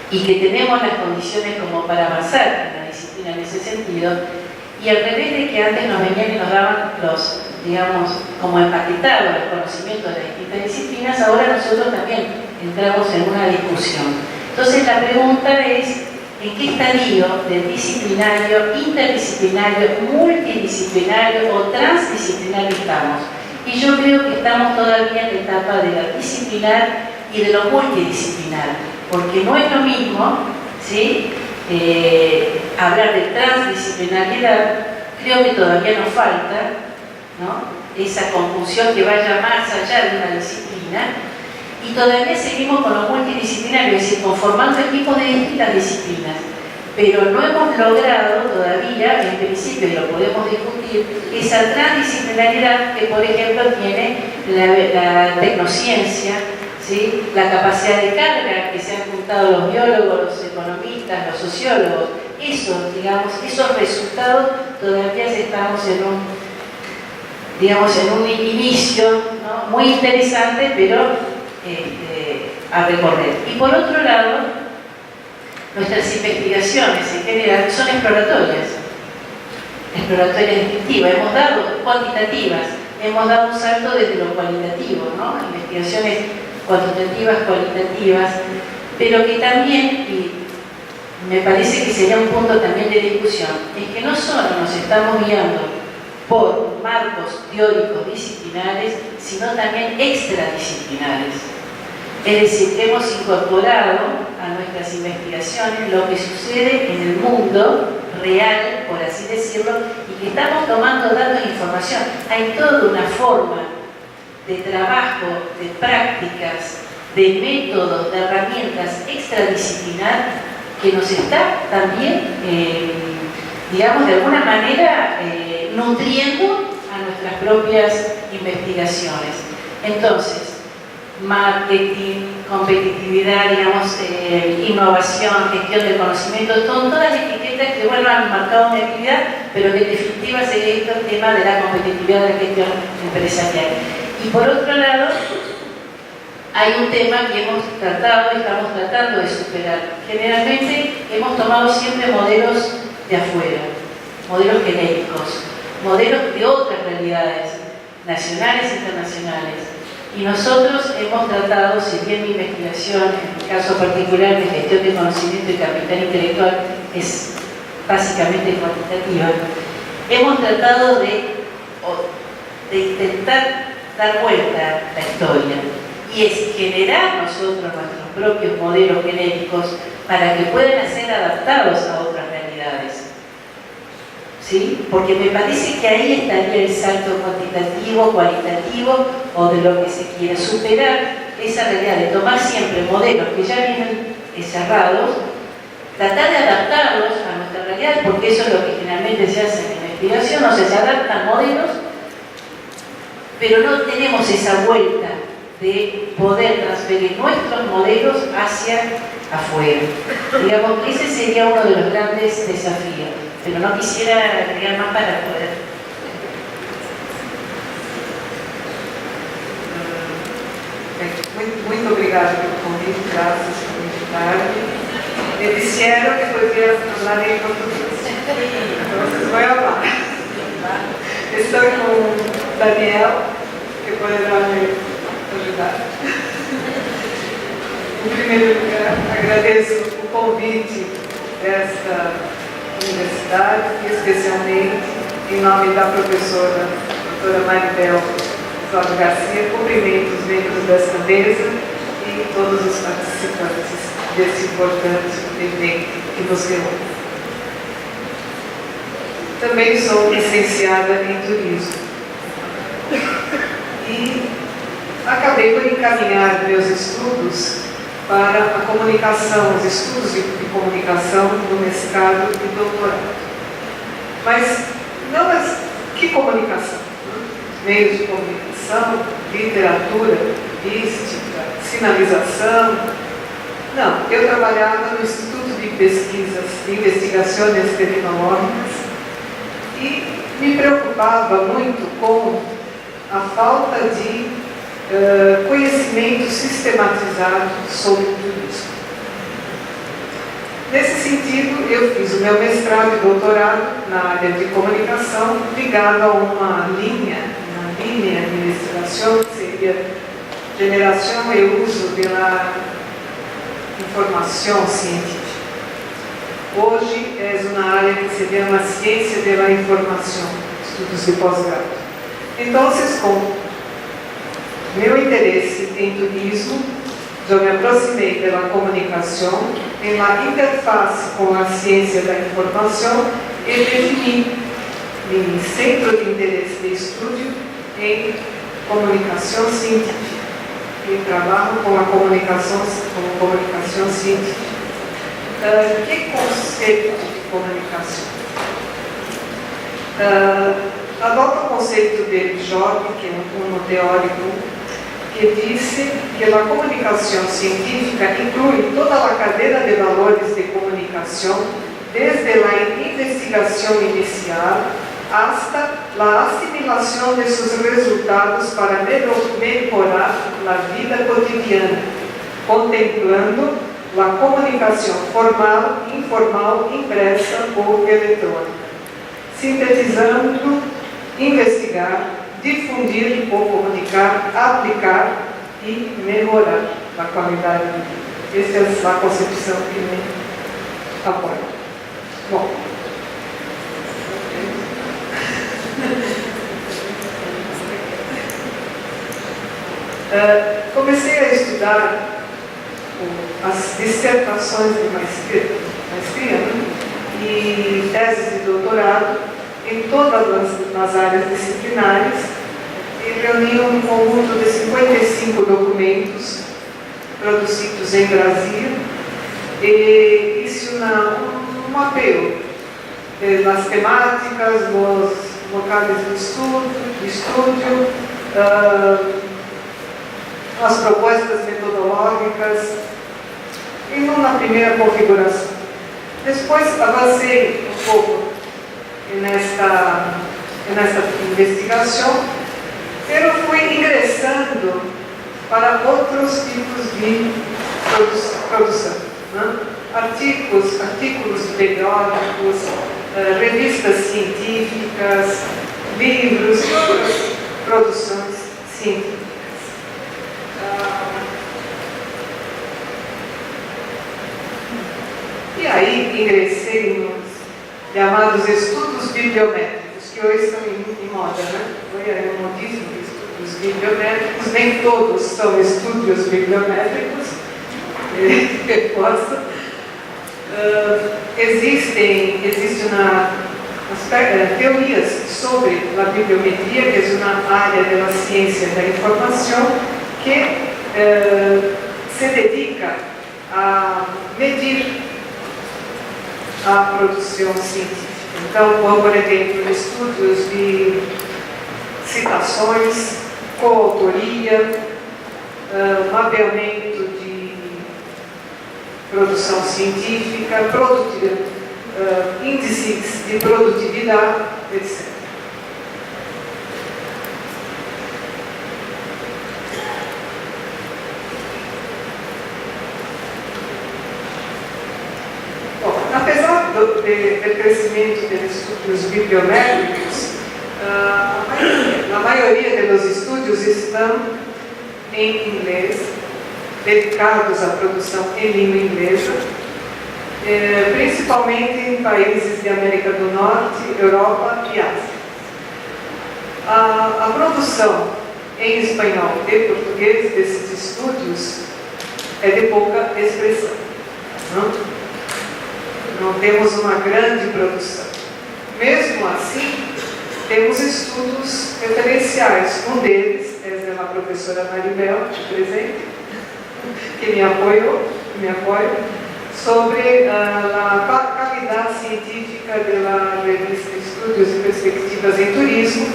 y que tenemos las condiciones como para avanzar en la disciplina en ese sentido, y al revés de que antes nos venían y nos daban los, digamos, como empaquetados los conocimientos de distintas disciplinas, ahora nosotros también entramos en una discusión. Entonces la pregunta es, ¿en qué estadio del disciplinario, interdisciplinario, multidisciplinario o transdisciplinario estamos? Y yo creo que estamos todavía en la etapa de la disciplinar y de lo multidisciplinar, porque no es lo mismo, ¿sí? Hablar de transdisciplinariedad. Creo que todavía nos falta, ¿no?, esa conjunción que vaya más allá de una disciplina, y todavía seguimos con lo multidisciplinario, es decir, conformando equipos de distintas disciplinas, pero no hemos logrado todavía, en principio, y lo podemos discutir, esa transdisciplinariedad que, por ejemplo, tiene la tecnociencia, ¿sí?, la capacidad de carga que se han juntado los biólogos, los economistas, los sociólogos. Esos, digamos, esos resultados todavía estamos en un, digamos, en un inicio, ¿no?, muy interesante, pero a recorrer. Y por otro lado, nuestras investigaciones en general son exploratorias descriptivas, hemos dado cuantitativas, hemos dado un salto desde lo cualitativo, ¿no?, investigaciones cuantitativas, cualitativas, pero que también, y me parece que sería un punto también de discusión, es que no solo nos estamos guiando por marcos teóricos disciplinares, sino también extradisciplinares. Es decir, que hemos incorporado a nuestras investigaciones lo que sucede en el mundo real, por así decirlo, y que estamos tomando datos e información. Hay toda una forma de trabajo, de prácticas, de métodos, de herramientas extradisciplinar que nos está también, digamos, de alguna manera nutriendo a nuestras propias investigaciones. Entonces, marketing, competitividad, digamos, innovación, gestión del conocimiento, son todas etiquetas que, bueno, han marcado una actividad, pero que en definitiva se esto el tema de la competitividad de la gestión empresarial. Y por otro lado, hay un tema que hemos tratado y estamos tratando de superar. Generalmente hemos tomado siempre modelos de afuera, modelos genéricos, modelos de otras realidades, nacionales e internacionales. Y nosotros hemos tratado, si bien mi investigación, en mi caso particular de gestión de conocimiento y capital intelectual, es básicamente cuantitativa, hemos tratado de intentar dar vuelta a la historia, y es generar nosotros nuestros propios modelos genéricos para que puedan ser adaptados a otras realidades. ¿Sí? Porque me parece que ahí estaría el salto cuantitativo, cualitativo, o de lo que se quiere superar esa realidad de tomar siempre modelos que ya vienen cerrados, tratar de adaptarlos a nuestra realidad, porque eso es lo que generalmente se hace en la investigación, o sea, se adaptan modelos, pero no tenemos esa vuelta de poder transferir nuestros modelos hacia afuera. Digamos que ese sería uno de los grandes desafíos, pero no quisiera agregar más para poder. Muito obrigada pelo convite, graças por me invitarem. Me disseram que poderia falar em português. Então, vocês vão falar. Estou com o Daniel, que poderá me ajudar. Em primeiro lugar, agradeço o convite desta universidade, e especialmente em nome da professora doutora Maribel Oswaldo Garcia, cumprimento os membros desta mesa e todos os participantes desse importante evento que nos reúne. Também sou licenciada em turismo e acabei por encaminhar meus estudos para a comunicação, os estudos de comunicação no mestrado e doutorado. Mas não que comunicação? Meios de comunicação, literatura, mística, sinalização. Não, eu trabalhava no Instituto de Pesquisas e Investigações Tecnológicas e me preocupava muito com a falta de conhecimento sistematizado sobre o turismo. Nesse sentido, eu fiz o meu mestrado e doutorado na área de comunicação, ligado a uma linha de administração, que seria geração e uso da informação científica. Hoje é uma área que se chama ciência da informação, estudos de pós-grado. Então, com meu interesse em turismo, eu me aproximei da comunicação, em uma interface com a ciência da informação e defini meu centro de interesse de estudo em comunicação científica. E trabalho com a comunicação científica. Que conceito de comunicação? Adota o conceito de Job, que é um teórico, que disse que a comunicação científica inclui toda a cadeia de valores de comunicação, desde a investigação inicial hasta a assimilação de seus resultados para melhorar a vida cotidiana, contemplando a comunicação formal, informal, impressa ou eletrônica, sintetizando, investigar, difundir ou comunicar, aplicar e melhorar a qualidade de vida. Essa é a concepção que me apoia. Bom, comecei a estudar as dissertações de maestria e teses de doutorado em todas as áreas disciplinares e reuni um conjunto de 55 documentos produzidos em Brasília e fiz um apelo das temáticas, dos locais de estúdio, as propostas metodológicas e na primeira configuração. Depois avancei um pouco nesta investigação, eu fui ingressando para outros tipos de produção, né? Artigos periódicos, revistas científicas, livros e outras produções científicas. E aí ingressei nos chamados estudos bibliométricos, que hoje estão em moda, né? Hoje é um modismo de estudos bibliométricos, nem todos são estudos bibliométricos, existem teorias sobre a bibliometria, que é uma área da ciência da informação, que se dedica a medir a produção científica. Então, por exemplo, estudos de citações, coautoria, mapeamento de produção científica, índices de produtividade, etc. Apesar do crescimento dos estudos bibliométricos, a maioria dos estudos estão em inglês, dedicados à produção em língua inglesa, principalmente em países de América do Norte, Europa e Ásia. A produção em espanhol e português desses estudos é de pouca expressão. Não temos uma grande produção. Mesmo assim, temos estudos referenciais. Um deles é da professora Maribel, presente, que me apoia, sobre a qualidade científica da revista Estudos e Perspectivas em Turismo,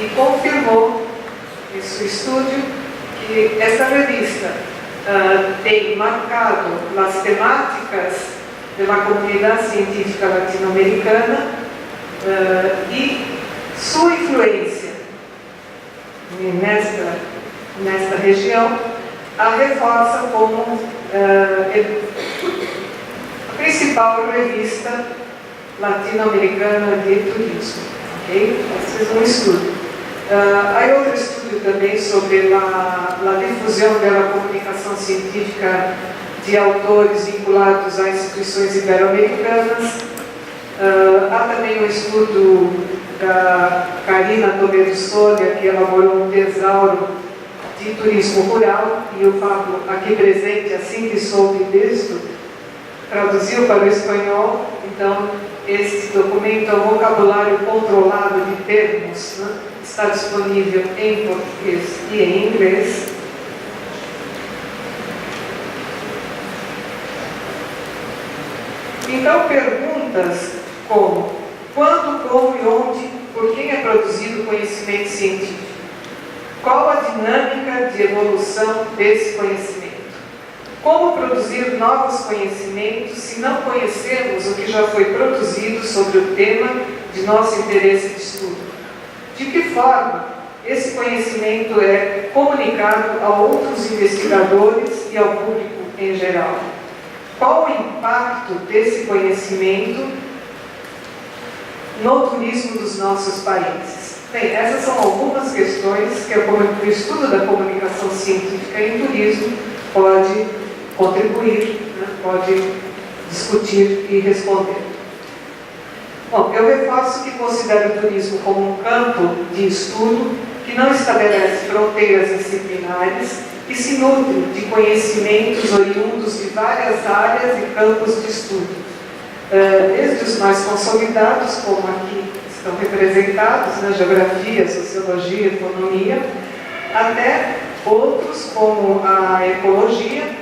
e confirmou em seu estudo que essa revista tem marcado as temáticas da comunidade científica latino-americana e sua influência nesta região, a reforça como a principal revista latino-americana de turismo. Okay? Esse é um estudo. Há outro estudo também sobre a difusão da comunicação científica de autores vinculados a instituições ibero-americanas. Há também um estudo da Karina Toledo Soria, que elaborou um tesauro de turismo rural, e o Pablo, aqui presente, assim que soube disso, traduziu para o espanhol. Então, esse documento é um vocabulário controlado de termos, né? Está disponível em português e em inglês. Então, perguntas como: quando, como e onde, por quem é produzido o conhecimento científico? Qual a dinâmica de evolução desse conhecimento? Como produzir novos conhecimentos se não conhecemos o que já foi produzido sobre o tema de nosso interesse de estudo? De que forma esse conhecimento é comunicado a outros investigadores e ao público em geral? Qual o impacto desse conhecimento no turismo dos nossos países? Bem, essas são algumas questões que o estudo da comunicação científica em turismo pode contribuir, né? Pode discutir e responder. Bom, eu reforço que considero o turismo como um campo de estudo que não estabelece fronteiras disciplinares e se nutre de conhecimentos oriundos de várias áreas e campos de estudo, desde os mais consolidados, como aqui estão representados, na geografia, sociologia, economia, até outros como a ecologia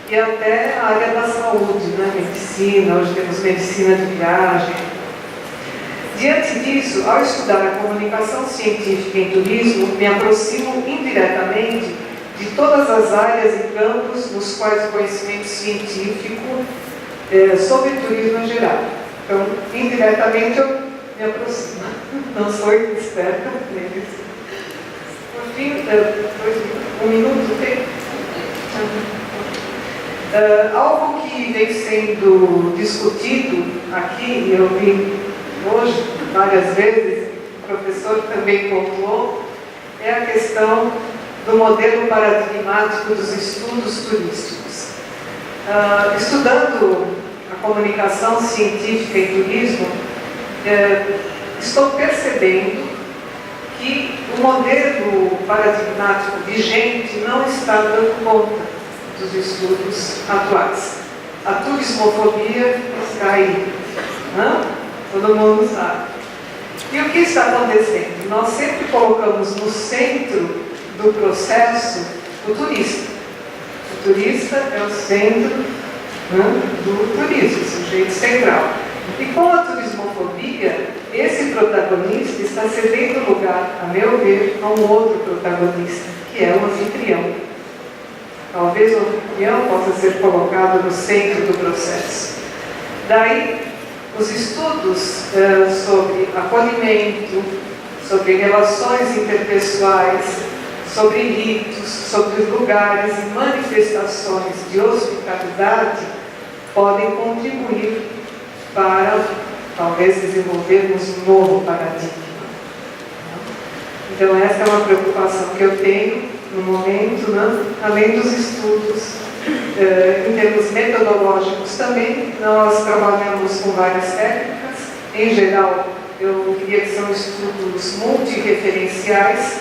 e até a área da saúde, né? Medicina. Hoje temos medicina de viagem. Diante disso, ao estudar a comunicação científica em turismo, me aproximo indiretamente de todas as áreas e campos nos quais o conhecimento científico sobre turismo é gerado. Então, indiretamente, eu me aproximo. Não sou experta neles. Por fim, um minuto, tem? Algo que vem sendo discutido aqui, e eu vi hoje várias vezes, o professor também pontuou, é a questão do modelo paradigmático dos estudos turísticos. Estudando a comunicação científica em turismo, estou percebendo que o modelo paradigmático vigente não está dando conta dos estudos atuais. A turismofobia está aí, né? Todo mundo sabe. E o que está acontecendo? Nós sempre colocamos no centro do processo o turista. O turista é o centro, né, do turismo, o sujeito central. E com a turismofobia, esse protagonista está cedendo lugar, a meu ver, a um outro protagonista, que é o anfitrião. Talvez o anfitrião possa ser colocado no centro do processo. Daí, os estudos sobre acolhimento, sobre relações interpessoais, sobre ritos, sobre lugares e manifestações de hospitalidade podem contribuir para, talvez, desenvolvermos um novo paradigma. Então, essa é uma preocupação que eu tenho no momento, né? Além dos estudos, em termos metodológicos também, nós trabalhamos com várias técnicas. Em geral, eu diria que são estudos multireferenciais,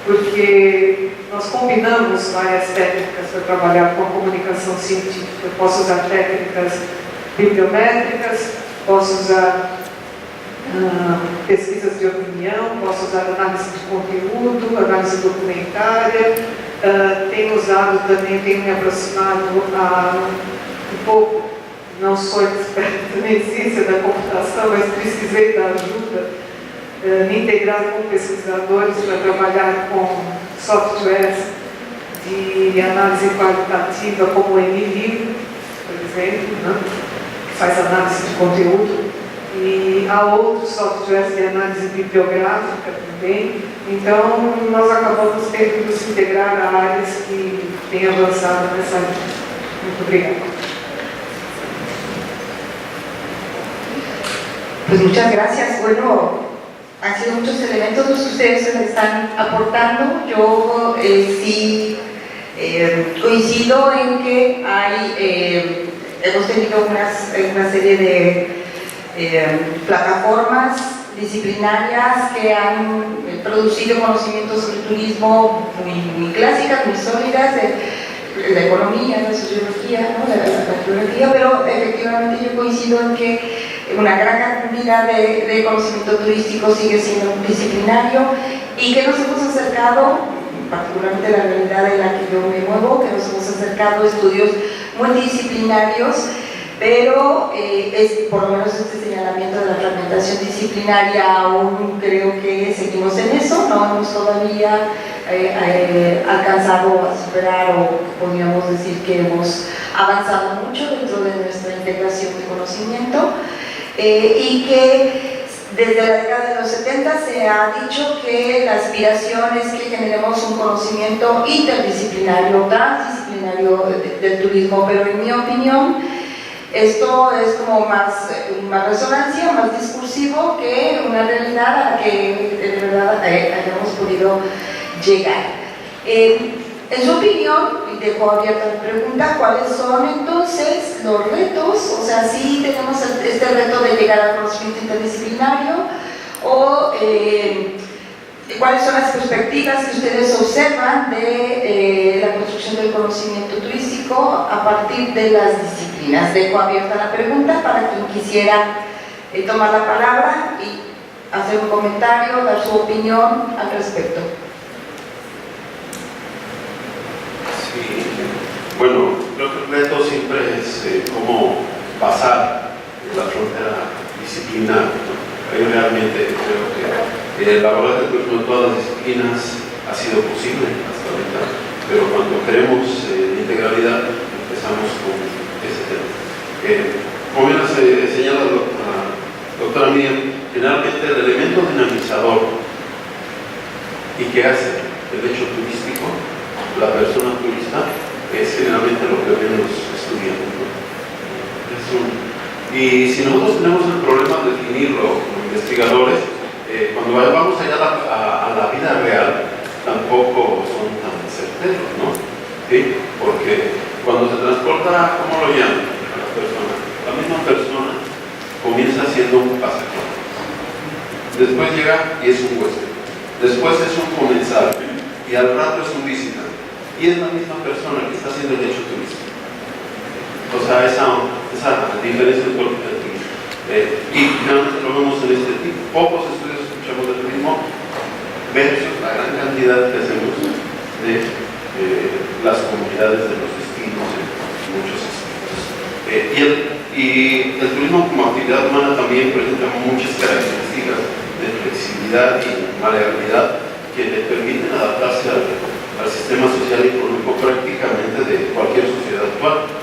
porque nós combinamos várias técnicas para trabalhar com a comunicação científica. Eu posso usar técnicas bibliométricas, posso usar pesquisas de opinião, posso usar análise de conteúdo, análise documentária, tenho usado também, tenho me aproximado um pouco, não sou experta em ciência da computação, mas precisei da ajuda, me integrar com pesquisadores para trabalhar com softwares de análise qualitativa, como o NLivro, por exemplo, né, que faz análise de conteúdo. e há outros softwares de análise bibliográfica também. Então, nós acabamos tendo que nos integrar a áreas que têm avançado nessa linha. Muito obrigada. Pues muchas gracias. Bueno, han sido muchos elementos los que ustedes están aportando. Yo sí coincido en que hemos tenido una serie de plataformas disciplinarias que han producido conocimientos sobre turismo muy clásicas, muy sólidas, de la economía, la sociología, ¿no? la geografía, pero efectivamente yo coincido en que una gran cantidad de conocimiento turístico sigue siendo disciplinario y que nos hemos acercado, particularmente la realidad en la que yo me muevo, que nos hemos acercado a estudios multidisciplinarios, pero por lo menos este señalamiento de la fragmentación disciplinaria aún creo que seguimos en eso, no hemos todavía alcanzado a superar o podríamos decir que hemos avanzado mucho dentro de nuestra integración de conocimiento y que desde la década de los 70 se ha dicho que la aspiración es que generemos un conocimiento interdisciplinario, transdisciplinario del turismo, pero en mi opinión esto es como más resonancia, más discursivo que una realidad a la que de verdad hayamos podido llegar. En su opinión, y dejo abierta la pregunta, ¿cuáles son entonces los retos? O sea, sí tenemos este reto de llegar al conocimiento interdisciplinario, o cuáles son las perspectivas que ustedes observan de la construcción del conocimiento turístico a partir de las disciplinas. Dejo abierta la pregunta para quien quisiera tomar la palabra y hacer un comentario, dar su opinión al respecto. Sí, bueno, creo que el reto siempre es cómo pasar la frontera disciplinar, ¿no? Ahí realmente creo que elaborar el turismo en todas las disciplinas ha sido posible hasta ahorita, pero cuando queremos integralidad empezamos con ese tema. Como bien señala la doctora Miriam, generalmente el elemento dinamizador y que hace el hecho turístico, la persona turista, es generalmente lo que ven los estudiantes, ¿no? Y si nosotros tenemos el problema de definirlo como investigadores, cuando vamos allá a la vida real, tampoco son tan certeros, ¿no? ¿Sí? Porque cuando se transporta, ¿cómo lo llaman a la persona? La misma persona comienza siendo un pasajero. Después llega y es un huésped. Después es un comensal. Y al rato es un visitante. Y es la misma persona que está haciendo el hecho turístico. O sea, esa diferencia en todo el turismo. Y finalmente lo vemos en este tipo. Pocos estudios escuchamos de turismo versus la gran cantidad que hacemos de las comunidades de los destinos en muchos aspectos. Y el turismo como actividad humana también presenta muchas características de flexibilidad y maleabilidad que le permiten adaptarse al sistema social y económico prácticamente de cualquier sociedad actual.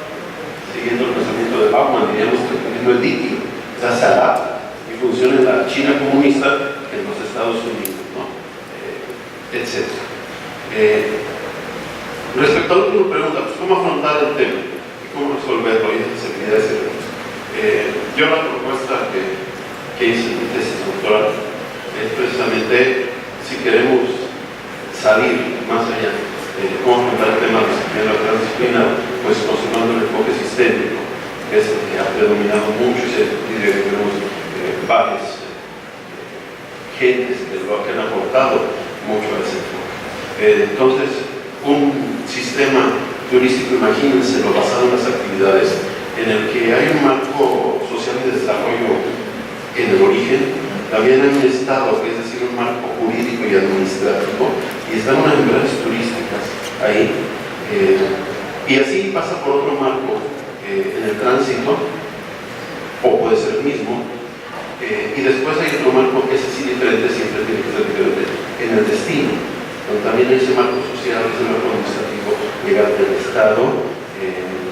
Siguiendo el pensamiento de Bauman, diríamos que el turismo es líquido, o sea, se adapta y funciona en la China comunista que en los Estados Unidos, ¿no? Etc. Respecto a la última pregunta, pues, ¿cómo afrontar el tema? ¿Y cómo resolverlo? Y esas habilidades y retos. Yo la propuesta que hice en mi tesis doctoral es precisamente si queremos salir más allá de cómo afrontar el tema disciplinar o transdisciplinar, pues conservando el enfoque sistémico, que es el que ha predominado mucho y que tenemos varias gentes que lo han aportado mucho a ese enfoque. Entonces, un sistema turístico, imagínense lo basado en las actividades, en el que hay un marco social de desarrollo en el origen, también hay un Estado, que es decir, un marco jurídico y administrativo, y están unas empresas turísticas ahí, y así pasa por otro marco en el tránsito, o puede ser el mismo, y después hay otro marco que es así diferente, siempre tiene que ser diferente, en el destino, donde también hay ese marco social, ese marco administrativo legal del Estado,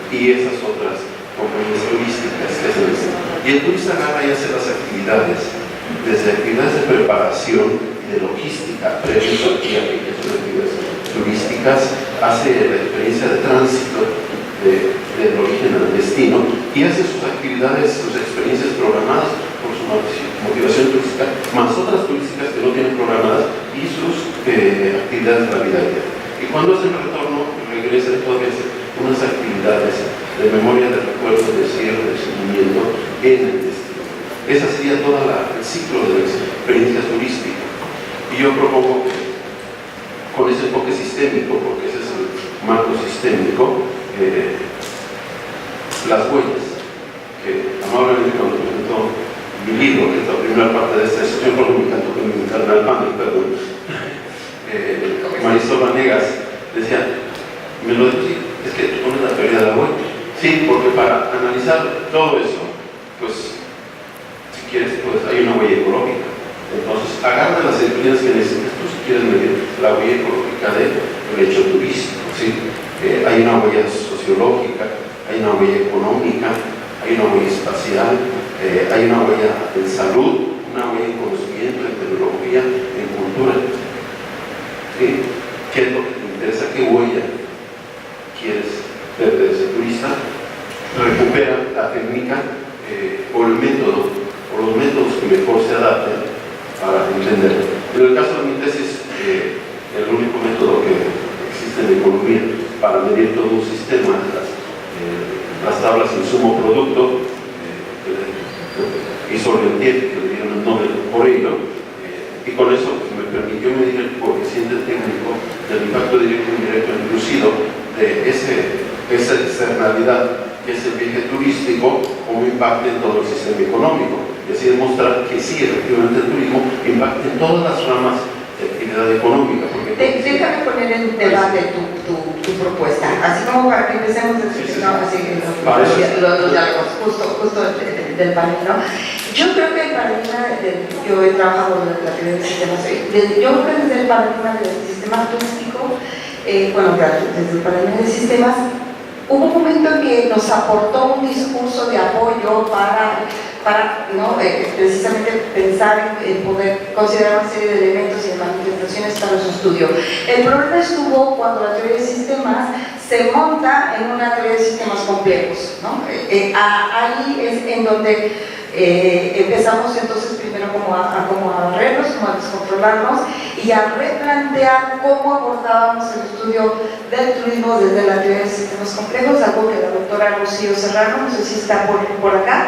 y esas otras compañías turísticas que hacen esto. Y Y el turista agarra y hace las actividades, desde actividades de preparación y de logística, previos aquí, que son actividades turísticas, hace la experiencia de tránsito del origen al destino y hace sus actividades, sus experiencias programadas por su motivación turística, más otras turísticas que no tienen programadas y sus actividades de la vida diaria. Y cuando hacen el retorno, regresan y todavía hacen unas actividades de memoria, de recuerdo, de cierre, de seguimiento en el destino. Ese sería todo el ciclo de las experiencias turísticas. Y yo propongo que con ese enfoque sistémico, porque ese es el marco sistémico, las huellas, que amablemente cuando presentó mi libro, que es la primera parte de esta sesión, porque me encantó que me invitaran al panel, perdón, Marisol Vanegas decía, me lo dijo, sí, es que tú pones la teoría de la huella. Sí, porque para analizar todo eso, pues, si quieres, pues hay una huella ecológica. Entonces, agarra las disciplinas que necesitas, tú si quieres medir la huella ecológica del hecho turístico, ¿sí? Hay una huella sociológica, hay una huella económica, hay una huella espacial, hay una huella en salud, una huella en conocimiento, en tecnología, en cultura. ¿Sí? ¿Qué es lo que te interesa? ¿Qué huella quieres ver de ese turista? Recupera la técnica o el método, o los métodos que mejor se adapten para entenderlo. En el caso de mi tesis, el único método que existe en economía para medir todo un sistema, las tablas insumo-producto, hizo Rentier, que le dieron el Nobel por ello, y con eso me permitió medir el coeficiente técnico del impacto directo e indirecto inducido de esa externalidad que es el viaje turístico, cómo impacta en todo el sistema económico. Y así demostrar que sí, efectivamente el turismo impacta en todas las ramas de actividad económica. Déjame poner en debate tu propuesta, así como para que empecemos a decir, no, así los diálogos, justo del panel, ¿no? Yo creo que el paradigma, yo he trabajado en la teoría de sistemas, yo creo que desde el paradigma del sistema turístico, desde el paradigma de sistemas, hubo un momento en que nos aportó un discurso de apoyo para precisamente pensar en poder considerar una serie de elementos y de manifestaciones para su estudio. El problema estuvo cuando la teoría de sistemas se monta en una teoría de sistemas complejos, ¿no? Ahí es en donde empezamos entonces primero como a vernos, como a descontrolarnos y a replantear cómo abordábamos el estudio del turismo desde la teoría de sistemas complejos, algo que la doctora Rocío Serrano, no sé si está por acá.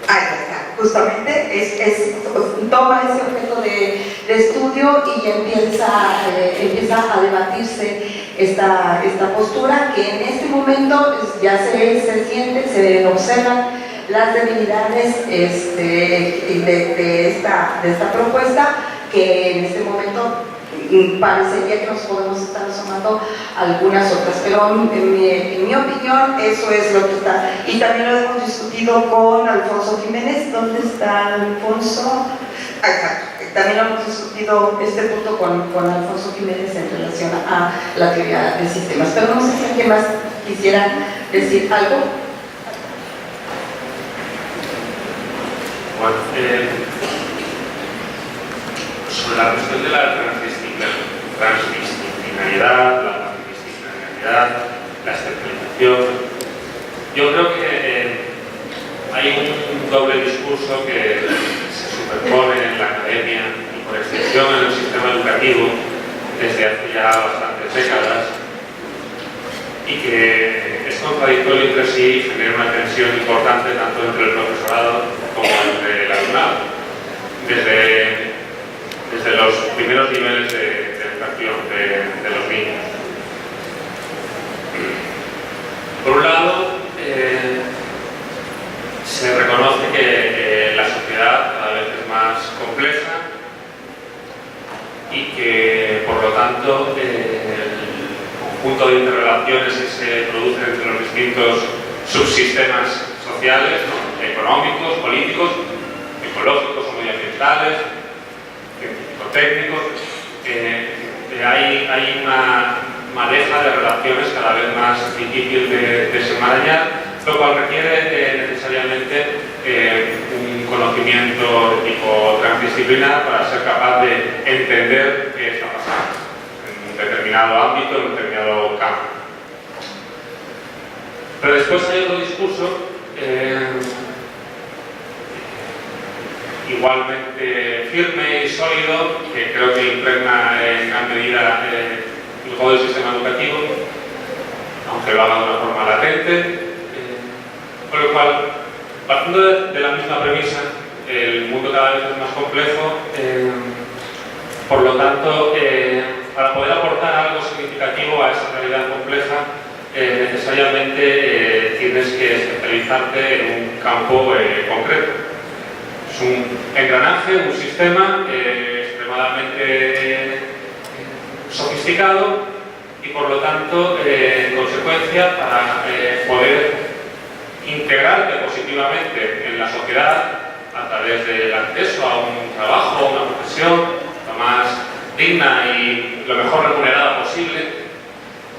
Ahí está, justamente toma ese objeto de estudio y empieza a debatirse esta postura que en este momento ya se siente, se observan las debilidades de esta propuesta, que en este momento parecería que nos podemos estar asomando a algunas otras, pero en mi opinión eso es lo que está, y también lo hemos discutido con Alfonso Jiménez. ¿Dónde está Alfonso? Exacto, también lo hemos discutido este punto con Alfonso Jiménez en relación a la teoría de sistemas, pero no sé si alguien más quisiera decir algo. Bueno, sobre la cuestión de la transdisciplinariedad, la multidisciplinariedad, la especialización, yo creo que hay un doble discurso que se superpone en la academia y por extensión en el sistema educativo desde hace ya bastantes décadas y que es contradictorio entre sí y genera una tensión importante tanto entre el profesorado como entre el alumnado. Desde los primeros niveles de educación de los niños. Por un lado, se reconoce que la sociedad cada vez es más compleja y que, por lo tanto, el conjunto de interrelaciones que se producen entre los distintos subsistemas sociales, ¿no? Económicos, políticos, ecológicos o medioambientales, técnicos, hay una madeja de relaciones cada vez más difícil de desenmarañar, lo cual requiere necesariamente un conocimiento de tipo transdisciplinar para ser capaz de entender qué está pasando en un determinado ámbito, en un determinado campo. Pero después hay otro discurso igualmente firme y sólido, que creo que impregna en gran medida todo el sistema educativo, aunque lo haga de una forma latente, con lo cual, partiendo de la misma premisa, el mundo cada vez es más complejo, por lo tanto, para poder aportar algo significativo a esa realidad compleja, necesariamente tienes que especializarte en un campo concreto. Es un engranaje, un sistema extremadamente sofisticado y por lo tanto, en consecuencia, para poder integrarte positivamente en la sociedad a través del acceso a un trabajo, a una profesión lo más digna y lo mejor remunerada posible,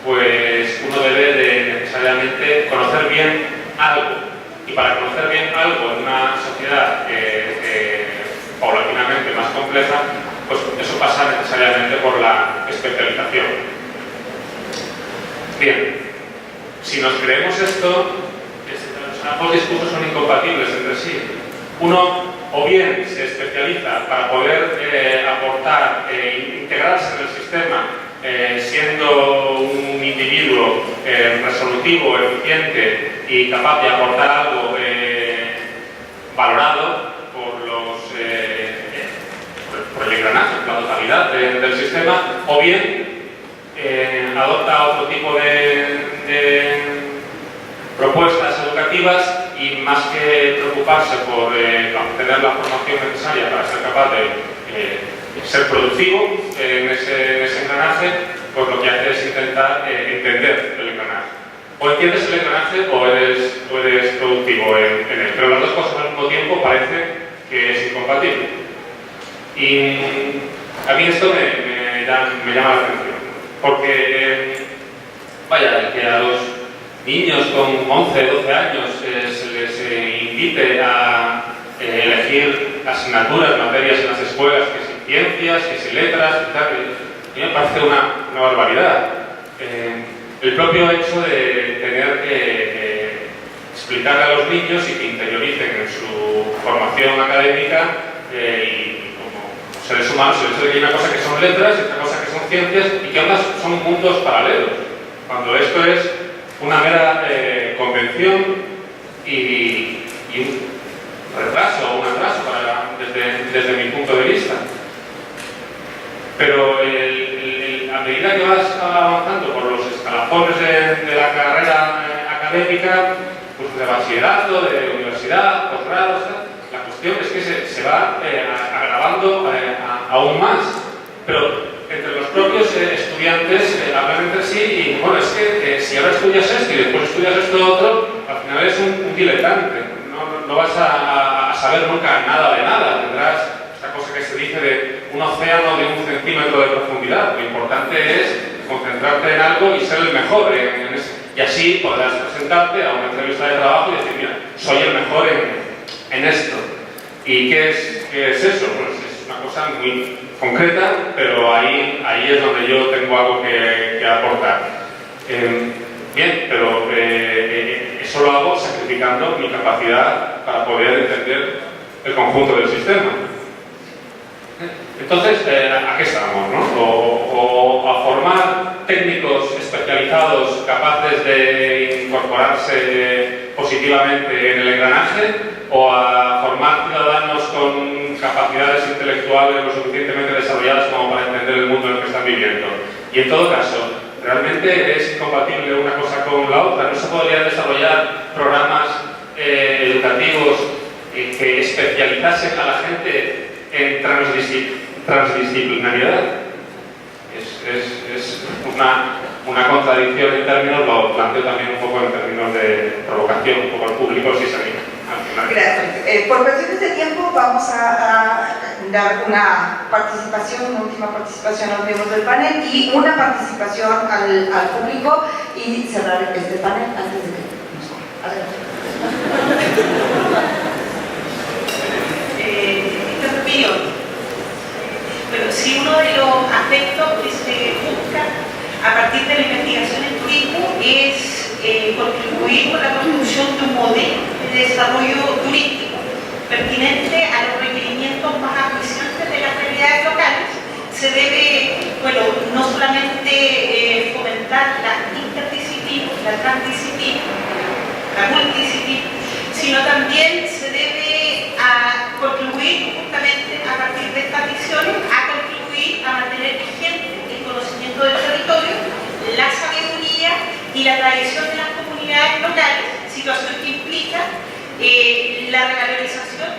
pues uno debe de necesariamente conocer bien algo. Y para conocer bien algo en una sociedad paulatinamente más compleja, pues eso pasa necesariamente por la especialización. Bien, si nos creemos esto, ambos discursos son incompatibles entre sí. Uno, o bien se especializa para poder aportar, integrarse en el sistema, siendo un individuo resolutivo, eficiente y capaz de aportar algo valorado por el engranaje, la totalidad del sistema, o bien adopta otro tipo de propuestas educativas y más que preocuparse por obtener la formación necesaria para ser capaz de ser productivo en ese engranaje, pues lo que hace es intentar entender el engranaje. O entiendes el engranaje o eres productivo en él, pero las dos cosas al mismo tiempo parece que es incompatible. Y a mí esto me llama la atención, porque vaya, que a los niños con 11, 12 años se les invite a elegir asignaturas, materias en las escuelas, que si ciencias, que si letras, y tal, a mí me parece una barbaridad. El propio hecho de tener que explicarle a los niños y que interioricen en su formación académica y como seres humanos, el hecho de que hay una cosa que son letras y otra cosa que son ciencias y que ambas son mundos paralelos, cuando esto es una mera convención y un retraso o un atraso desde mi punto de vista. Pero a medida que vas avanzando por los escalafones de la carrera académica, pues de bachillerato, de universidad, posgrado, la cuestión es que se va agravando aún más. Pero entre los propios estudiantes hablan entre sí y bueno, es que si ahora estudias esto y después estudias esto otro, al final eres un diletante, no vas a saber nunca nada de nada. Tendrás esta cosa que se dice de un océano de 1 centímetro de profundidad. Lo importante es concentrarte en algo y ser el mejor en eso. Y así podrás presentarte a una entrevista de trabajo y decir, mira, soy el mejor en esto. ¿Y qué es eso? Pues es una cosa muy concreta, pero ahí es donde yo tengo algo que aportar. Bien, pero eso lo hago sacrificando mi capacidad para poder entender el conjunto del sistema. Entonces, ¿a qué estamos? ¿No? O a formar técnicos especializados capaces de incorporarse positivamente en el engranaje, o a formar ciudadanos con capacidades intelectuales lo suficientemente desarrolladas como para entender el mundo en el que están viviendo. Y en todo caso, ¿realmente es incompatible una cosa con la otra? ¿No se podrían desarrollar programas educativos que especializasen a la gente en transdisciplinariedad? Es una contradicción en términos, lo planteo también un poco en términos de provocación, un poco al público si se anima. Gracias. Por cuestiones de tiempo vamos a dar una última participación a los miembros del panel y una participación al público y cerrar este panel antes de que nos... Adelante. opinión. Pero si uno de los aspectos que se busca a partir de la investigación en turismo es contribuir con la construcción de un modelo de desarrollo turístico pertinente a los requerimientos más acuciantes de las realidades locales, se debe, bueno, no solamente fomentar la interdisciplina, la transdisciplina, la multidisciplina, sino también se debe contribuir justamente a partir de estas visiones a contribuir a mantener vigente el conocimiento del territorio, la sabiduría y la tradición de las comunidades locales, situación que implica la revalorización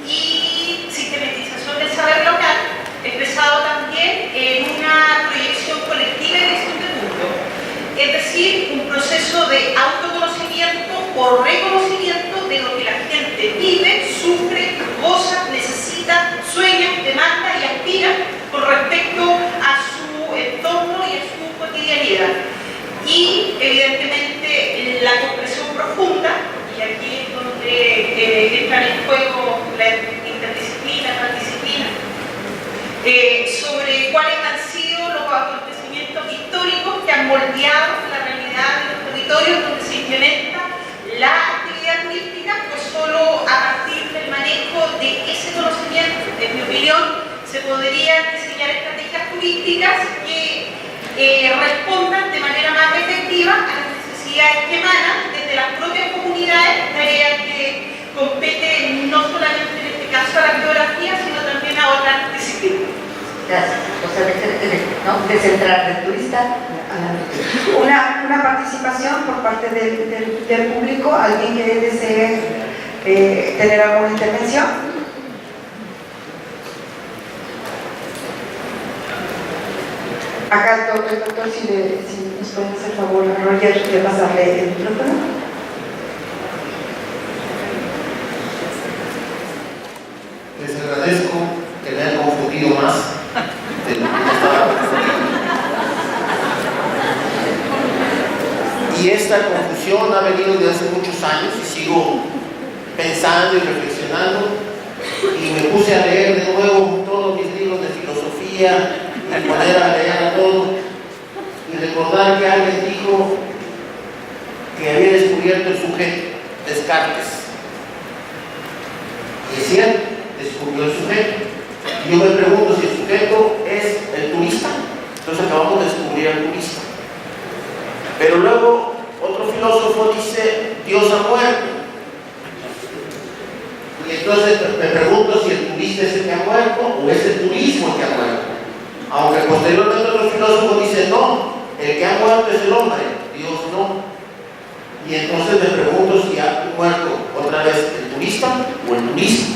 y sistematización del saber local, expresado también en una proyección colectiva y visión de mundo. Es decir, un proceso de autoconocimiento o reconocimiento de lo que la gente vive, sufre, goza, necesita, sueña, demanda y aspira con respecto a su entorno y a su cotidianidad. Y evidentemente la comprensión profunda, y aquí es donde entran en juego la interdisciplina, transdisciplina, sobre cuáles han sido los acontecimientos históricos que han moldeado la realidad de los territorios donde se implementa la actividad turística, pues solo a partir del manejo de ese conocimiento, en mi opinión, se podrían diseñar estrategias turísticas que respondan de manera más efectiva a las necesidades que emanan desde las propias comunidades, tareas que competen no solamente en este caso a la geografía, sino también a otras disciplinas. Gracias. O sea, de centrar del turista a la una participación por parte del público, alguien que desee tener alguna intervención. Acá el doctor, si nos pueden hacer favor a Roger de pasarle el micrófono. Les agradezco que me hayan confundido más de lo que yo estaba confundido. Y esta confusión ha venido desde hace muchos años y sigo pensando y reflexionando, y me puse a leer de nuevo todos mis libros de filosofía, y poner a leer a todo y recordar que alguien dijo que había descubierto el sujeto, Descartes. Y es cierto, descubrió el sujeto. Y yo me pregunto si el sujeto es el turista. Entonces acabamos de descubrir al turista. Pero luego otro filósofo dice, Dios ha muerto. Y entonces me pregunto si el turista es el que ha muerto o es el turismo el que ha muerto. Aunque posteriormente otro filósofo dice, no, el que ha muerto es el hombre, Dios no. Y entonces me pregunto si ha muerto otra vez el turista o el turismo.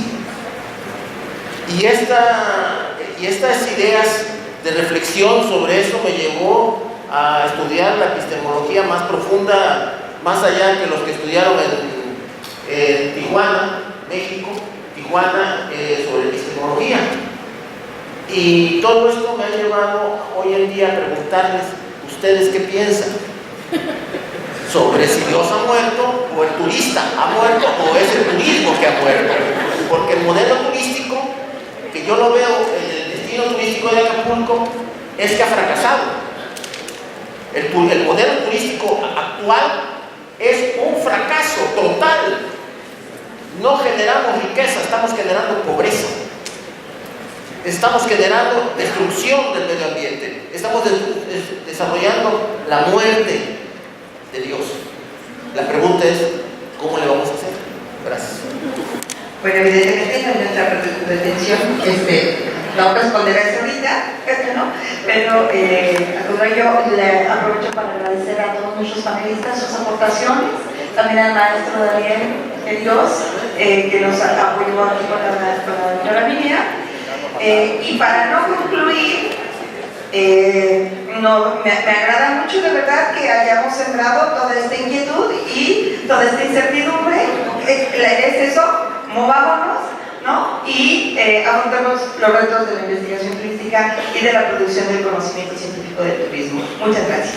Y estas ideas de reflexión sobre eso me llevó a estudiar la epistemología más profunda, más allá que los que estudiaron en Tijuana, México, sobre epistemología. Y todo esto me ha llevado hoy en día a preguntarles, ¿ustedes qué piensan? Sobre si Dios ha muerto o el turista ha muerto o es el turismo que ha muerto. Porque el modelo turístico, que yo lo veo en el destino turístico de Acapulco, es que ha fracasado. El modelo turístico actual es un fracaso total. No generamos riqueza, estamos generando pobreza. Estamos generando destrucción del medio ambiente. Estamos desarrollando la muerte de Dios. La pregunta es, ¿cómo le vamos a hacer? Gracias. Bueno, evidentemente no es nuestra pretensión no responder a eso ahorita, ¿no? Pero yo le aprovecho para agradecer a todos nuestros panelistas sus aportaciones, también al maestro Daniel Dios, que nos apoyó aquí con la doctora Miriam. Y para no concluir, me agrada mucho de verdad que hayamos sembrado toda esta inquietud y toda esta incertidumbre. Es eso, movámonos, ¿no? Y afrontemos los retos de la investigación turística y de la producción del conocimiento científico del turismo. Muchas gracias.